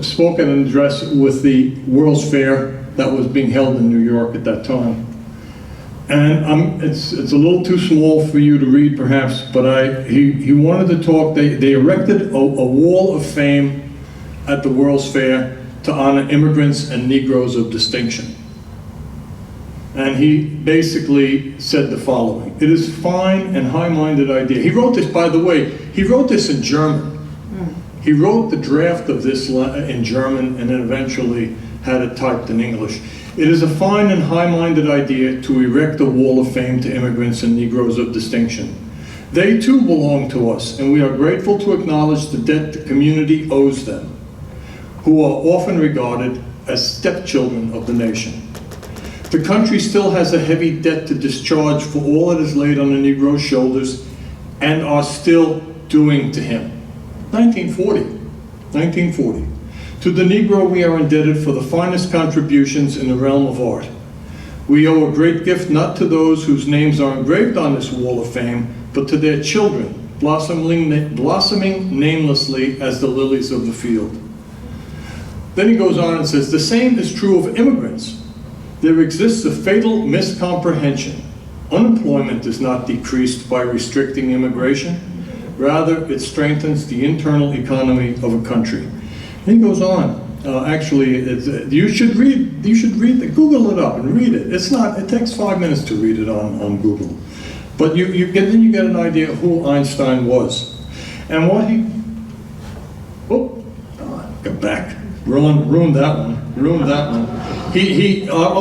spoken an address with the World's Fair that was being held in New York at that time. And it's a little too small for you to read, perhaps, but he wanted to talk. They erected a wall of fame at the World's Fair to honor immigrants and Negroes of distinction. And he basically said the following: "It is a fine and high-minded idea." He wrote this, by the way, he wrote this in German. He wrote the draft of this in German and then eventually had it typed in English. "It is a fine and high-minded idea to erect a wall of fame to immigrants and Negroes of distinction. They too belong to us, and we are grateful to acknowledge the debt the community owes them, who are often regarded as stepchildren of the nation. The country still has a heavy debt to discharge for all it has laid on the Negro's shoulders and are still doing to him." 1940. "To the Negro we are indebted for the finest contributions in the realm of art. We owe a great gift not to those whose names are engraved on this wall of fame, but to their children, blossoming namelessly as the lilies of the field." Then he goes on and says, "The same is true of immigrants. There exists a fatal miscomprehension. Unemployment is not decreased by restricting immigration. Rather, it strengthens the internal economy of a country." And he goes on. You should read it. Google it up and read it. It takes 5 minutes to read it on Google. But then you get an idea of who Einstein was. And what he, got back. Ruined that one. I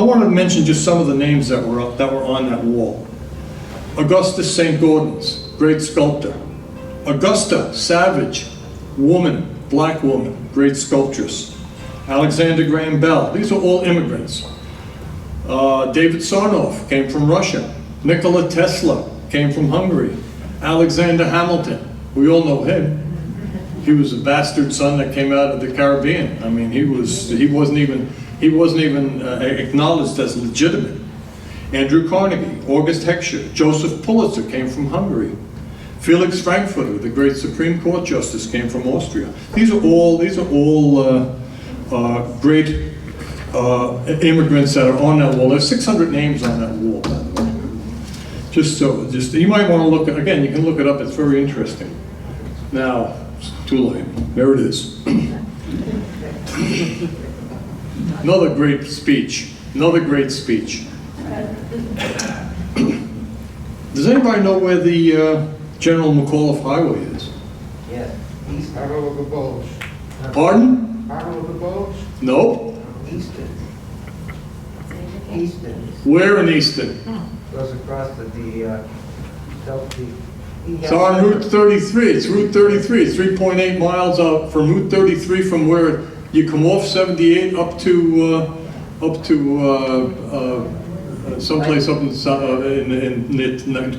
wanted to mention just some of the names that were on that wall. Augustus St. Gaudens, great sculptor. Augusta Savage, woman, black woman, great sculptress. Alexander Graham Bell, these are all immigrants. David Sarnoff came from Russia. Nikola Tesla came from Hungary. Alexander Hamilton, we all know him. He was a bastard son that came out of the Caribbean. I mean, he wasn't even acknowledged as legitimate. Andrew Carnegie, August Heckscher, Joseph Pulitzer came from Hungary. Felix Frankfurter, the great Supreme Court justice, came from Austria. These are all great immigrants that are on that wall. There's 600 names on that wall, by the way. Just you might want to look at, again, you can look it up. It's very interesting. Now, it's too late. There it is. Another great speech. Does anybody know where the General McAuliffe Highway is? Yes, east Arrow of the Bulge. Pardon? Arrow of the Bulge? Nope. Easton. Where in Easton? Goes across the It's on Route 33. It's Route 33. It's 3.8 miles out from Route 33 from where you come off 78 up to someplace up in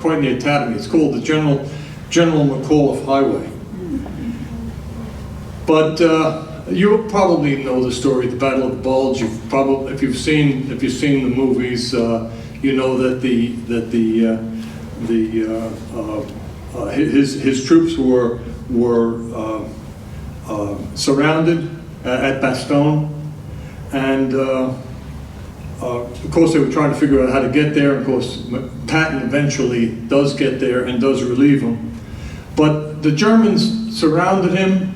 quite near Academy. It's called the General McAuliffe Highway. But you probably know the story, the Battle of the Bulge. If you've seen the movies, you know that his troops were surrounded at Bastogne, and of course they were trying to figure out how to get there. Of course, Patton eventually does get there and does relieve them, but the Germans surrounded him.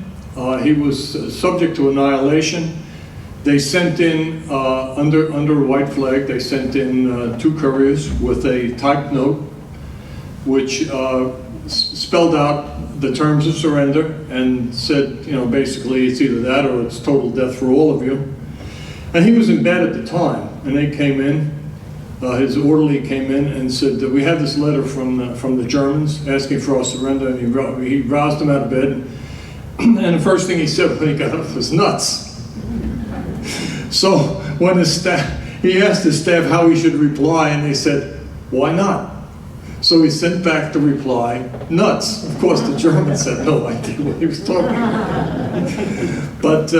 He was subject to annihilation. They sent in, under a white flag, they sent in 2 couriers with a typed note which spelled out the terms of surrender and said, you know, basically it's either that or it's total death for all of you. And he was in bed at the time, and they came in, his orderly came in and said that we have this letter from the Germans asking for our surrender, and he roused him out of bed. And the first thing he said when he got up was nuts. So when he asked his staff how he should reply, and they said, why not? So he sent back the reply, nuts. Of course, the Germans had no idea what he was talking about. But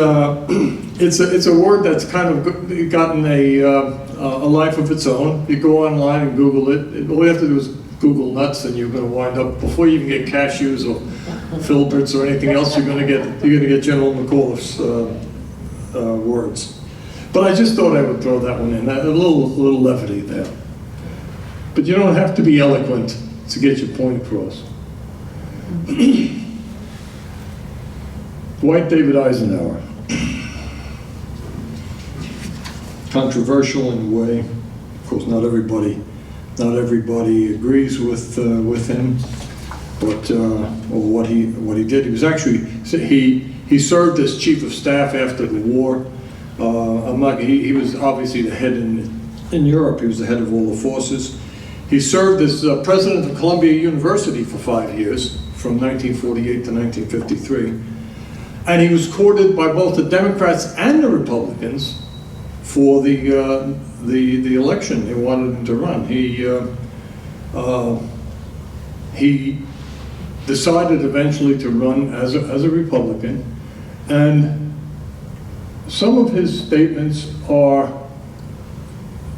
it's a word that's kind of gotten a life of its own. You go online and Google it. All you have to do is Google nuts, and you're going to wind up, before you even get cashews or filberts or anything else, you're going to get General McAuliffe's words. But I just thought I would throw that one in, a little levity there. But you don't have to be eloquent to get your point across. Dwight David Eisenhower. Controversial in a way. Of course, not everybody agrees with him, but or what he did. He was actually he served as chief of staff after the war. He was obviously the head in Europe. He was the head of all the forces. He served as president of Columbia University for 5 years, from 1948 to 1953. And he was courted by both the Democrats and the Republicans for the election they wanted him to run. He decided eventually to run as a Republican, and some of his statements are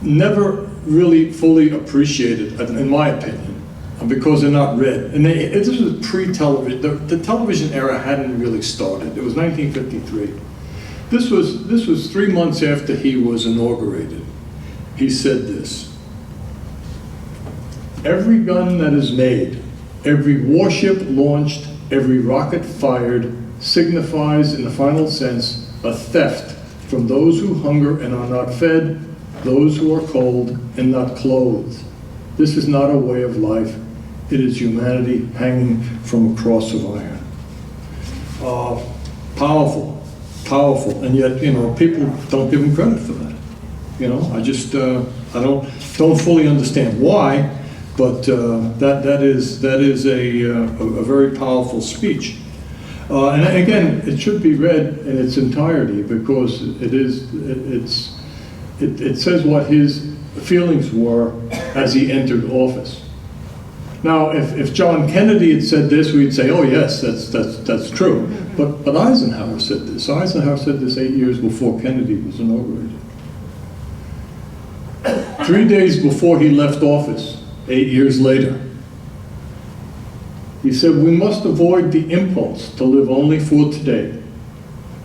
never really fully appreciated, in my opinion, because they're not read. And this was pre-television. The television era hadn't really started. It was 1953. This was 3 months after he was inaugurated. He said this: every gun that is made, every warship launched, every rocket fired signifies, in the final sense, a theft from those who hunger and are not fed, those who are cold and not clothed. This is not a way of life. It is humanity hanging from a cross of iron. Powerful, and yet, you know, people don't give him credit for that. You know, I just I don't fully understand why, but that is a very powerful speech. And again, it should be read in its entirety, because it says what his feelings were as he entered office. Now, if John Kennedy had said this, we'd say, oh yes, that's true. But Eisenhower said this. Eisenhower said this 8 years before Kennedy was inaugurated. 3 days before he left office, 8 years later, he said, we must avoid the impulse to live only for today,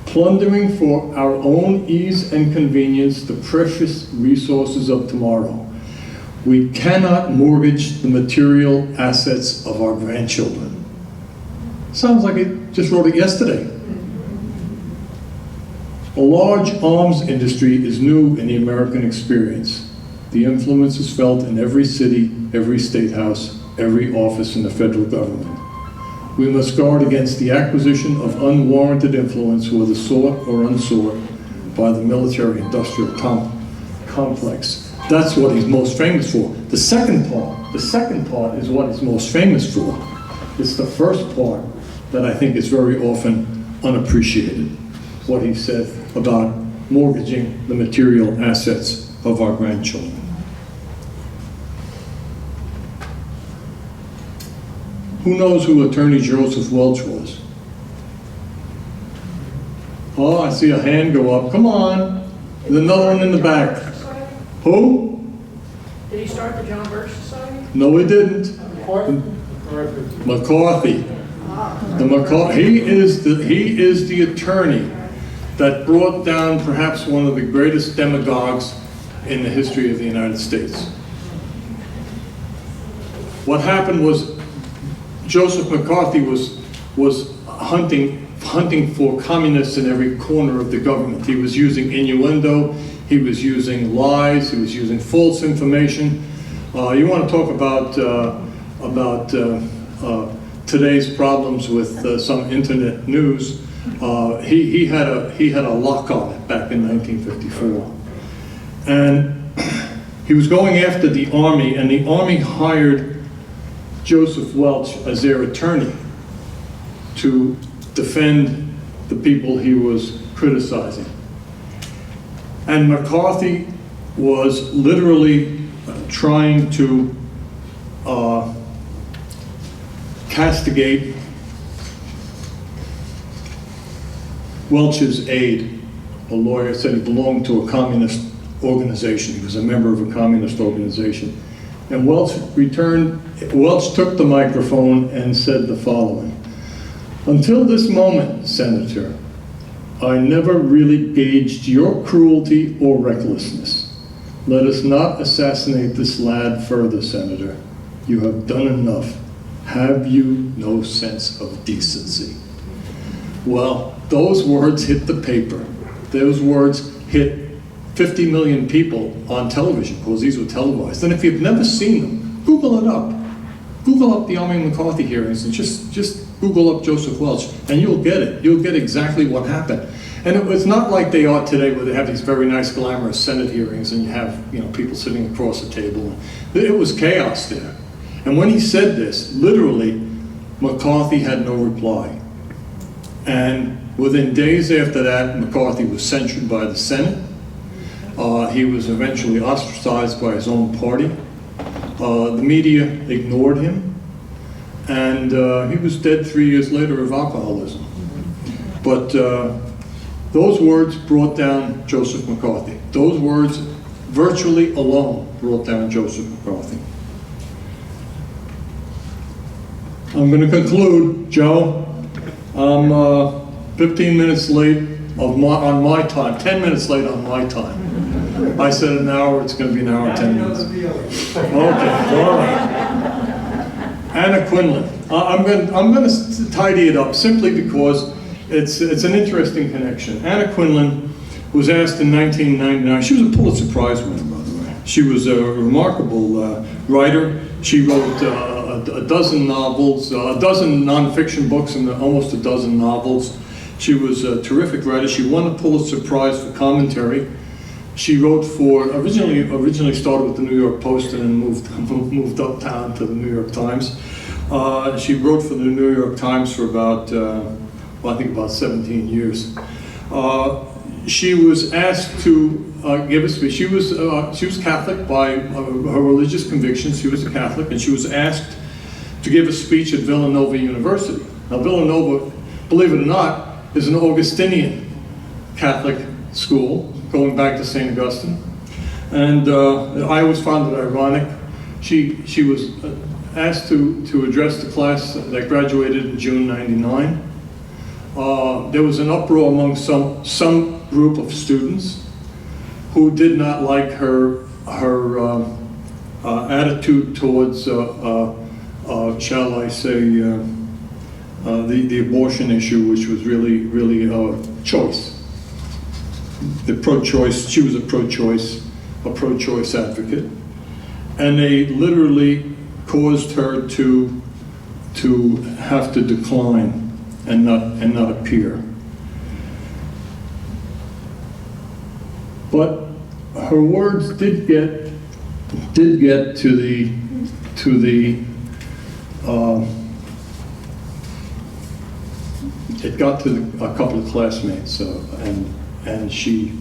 plundering for our own ease and convenience the precious resources of tomorrow. We cannot mortgage the material assets of our grandchildren. Sounds like it just wrote it yesterday. A large arms industry is new in the American experience. The influence is felt in every city, every state house, every office in the federal government. We must guard against the acquisition of unwarranted influence, whether sought or unsought, by the military-industrial complex. That's what he's most famous for. The second part is what he's most famous for. It's the first part that I think is very often unappreciated, what he said about mortgaging the material assets of our grandchildren. Who knows who Attorney Joseph Welch was? Oh, I see a hand go up. Come on. There's another one in the back. Who? Did he start the John Birch Society? No, he didn't. McCarthy. He is the attorney that brought down perhaps one of the greatest demagogues in the history of the United States. What happened was Joseph McCarthy was hunting for communists in every corner of the government. He was using innuendo, he was using lies, he was using false information. You want to talk about about today's problems with some internet news, he had a lock on it back in 1954. And he was going after the Army, and the Army hired Joseph Welch as their attorney to defend the people he was criticizing. And McCarthy was literally trying to castigate Welch's aide. A lawyer said he belonged to a communist organization. He was a member of a communist organization. And Welch took the microphone and said the following: "Until this moment, Senator, I never really gauged your cruelty or recklessness. Let us not assassinate this lad further, Senator. You have done enough. Have you no sense of decency?" Well, those words hit the paper. Those words hit 50 million people on television, because these were televised. And if you've never seen them, Google it up. Google up the Army McCarthy hearings and just Google up Joseph Welch, and you'll get it. You'll get exactly what happened. And it was not like they are today, where they have these very nice, glamorous Senate hearings, and you have, you know, people sitting across the table. It was chaos there. And when he said this, literally, McCarthy had no reply. And within days after that, McCarthy was censured by the Senate. He was eventually ostracized by his own party. The media ignored him, and he was dead 3 years later of alcoholism. But those words brought down Joseph McCarthy. Those words virtually alone brought down Joseph McCarthy. I'm going to conclude, Joe. I'm 15 minutes late on my time, 10 minutes late on my time. I said an hour, it's going to be an hour and 10 minutes. Okay, all right. Anna Quinlan. I'm going to tidy it up simply because it's an interesting connection. Anna Quinlan was asked in 1999, she was a Pulitzer Prize winner, by the way. She was a remarkable writer. She wrote a dozen novels, a dozen nonfiction books, and almost a dozen novels. She was a terrific writer. She won a Pulitzer Prize for commentary. She wrote for, originally started with the New York Post and then moved uptown to the New York Times. She wrote for the New York Times for about, I think about 17 years. She was asked to give a speech. She was Catholic by her religious convictions. She was a Catholic, and she was asked to give a speech at Villanova University. Now, Villanova, believe it or not, is an Augustinian Catholic school, going back to St. Augustine. And I always found it ironic. She was asked to address the class that graduated in June '99. There was an uproar among some group of students who did not like her attitude towards, shall I say, the abortion issue, which was really choice. The pro-choice, she was a pro-choice advocate, and they literally caused her to have to decline and not appear. But her words did get to the it got to a couple of classmates, and she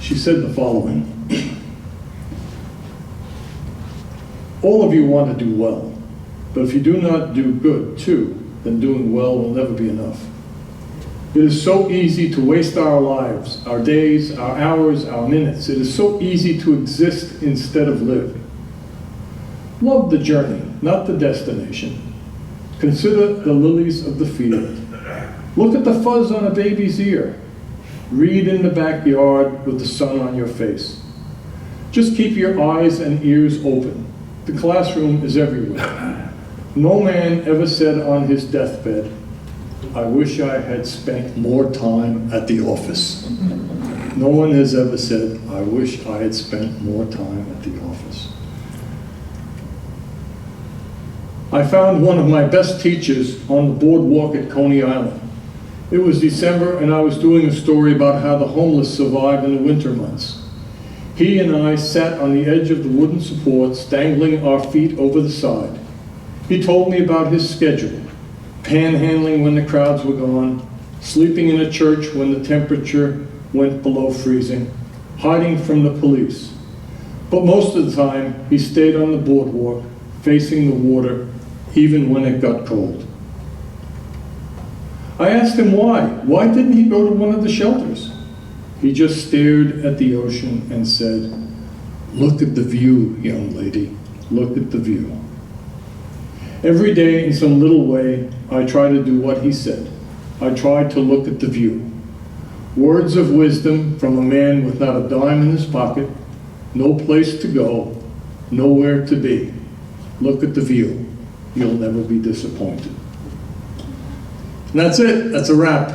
said the following: "All of you want to do well, but if you do not do good too, then doing well will never be enough. It is so easy to waste our lives, our days, our hours, our minutes. It is so easy to exist instead of live. Love the journey, not the destination. Consider the lilies of the field. Look at the fuzz on a baby's ear. Read in the backyard with the sun on your face. Just keep your eyes and ears open. The classroom is everywhere. No man ever said on his deathbed, 'I wish I had spent more time at the office.' No one has ever said, 'I wish I had spent more time at the office.'" I found one of my best teachers on the boardwalk at Coney Island. It was December and I was doing a story about how the homeless survive in the winter months. He and I sat on the edge of the wooden supports, dangling our feet over the side. He told me about his schedule, panhandling when the crowds were gone, sleeping in a church when the temperature went below freezing, hiding from the police. But most of the time, he stayed on the boardwalk, facing the water, even when it got cold. I asked him why. Why didn't he go to one of the shelters? He just stared at the ocean and said, "Look at the view, young lady. Look at the view." Every day, in some little way, I try to do what he said. I try to look at the view. Words of wisdom from a man with not a dime in his pocket, no place to go, nowhere to be. Look at the view. You'll never be disappointed. And that's it. That's a wrap.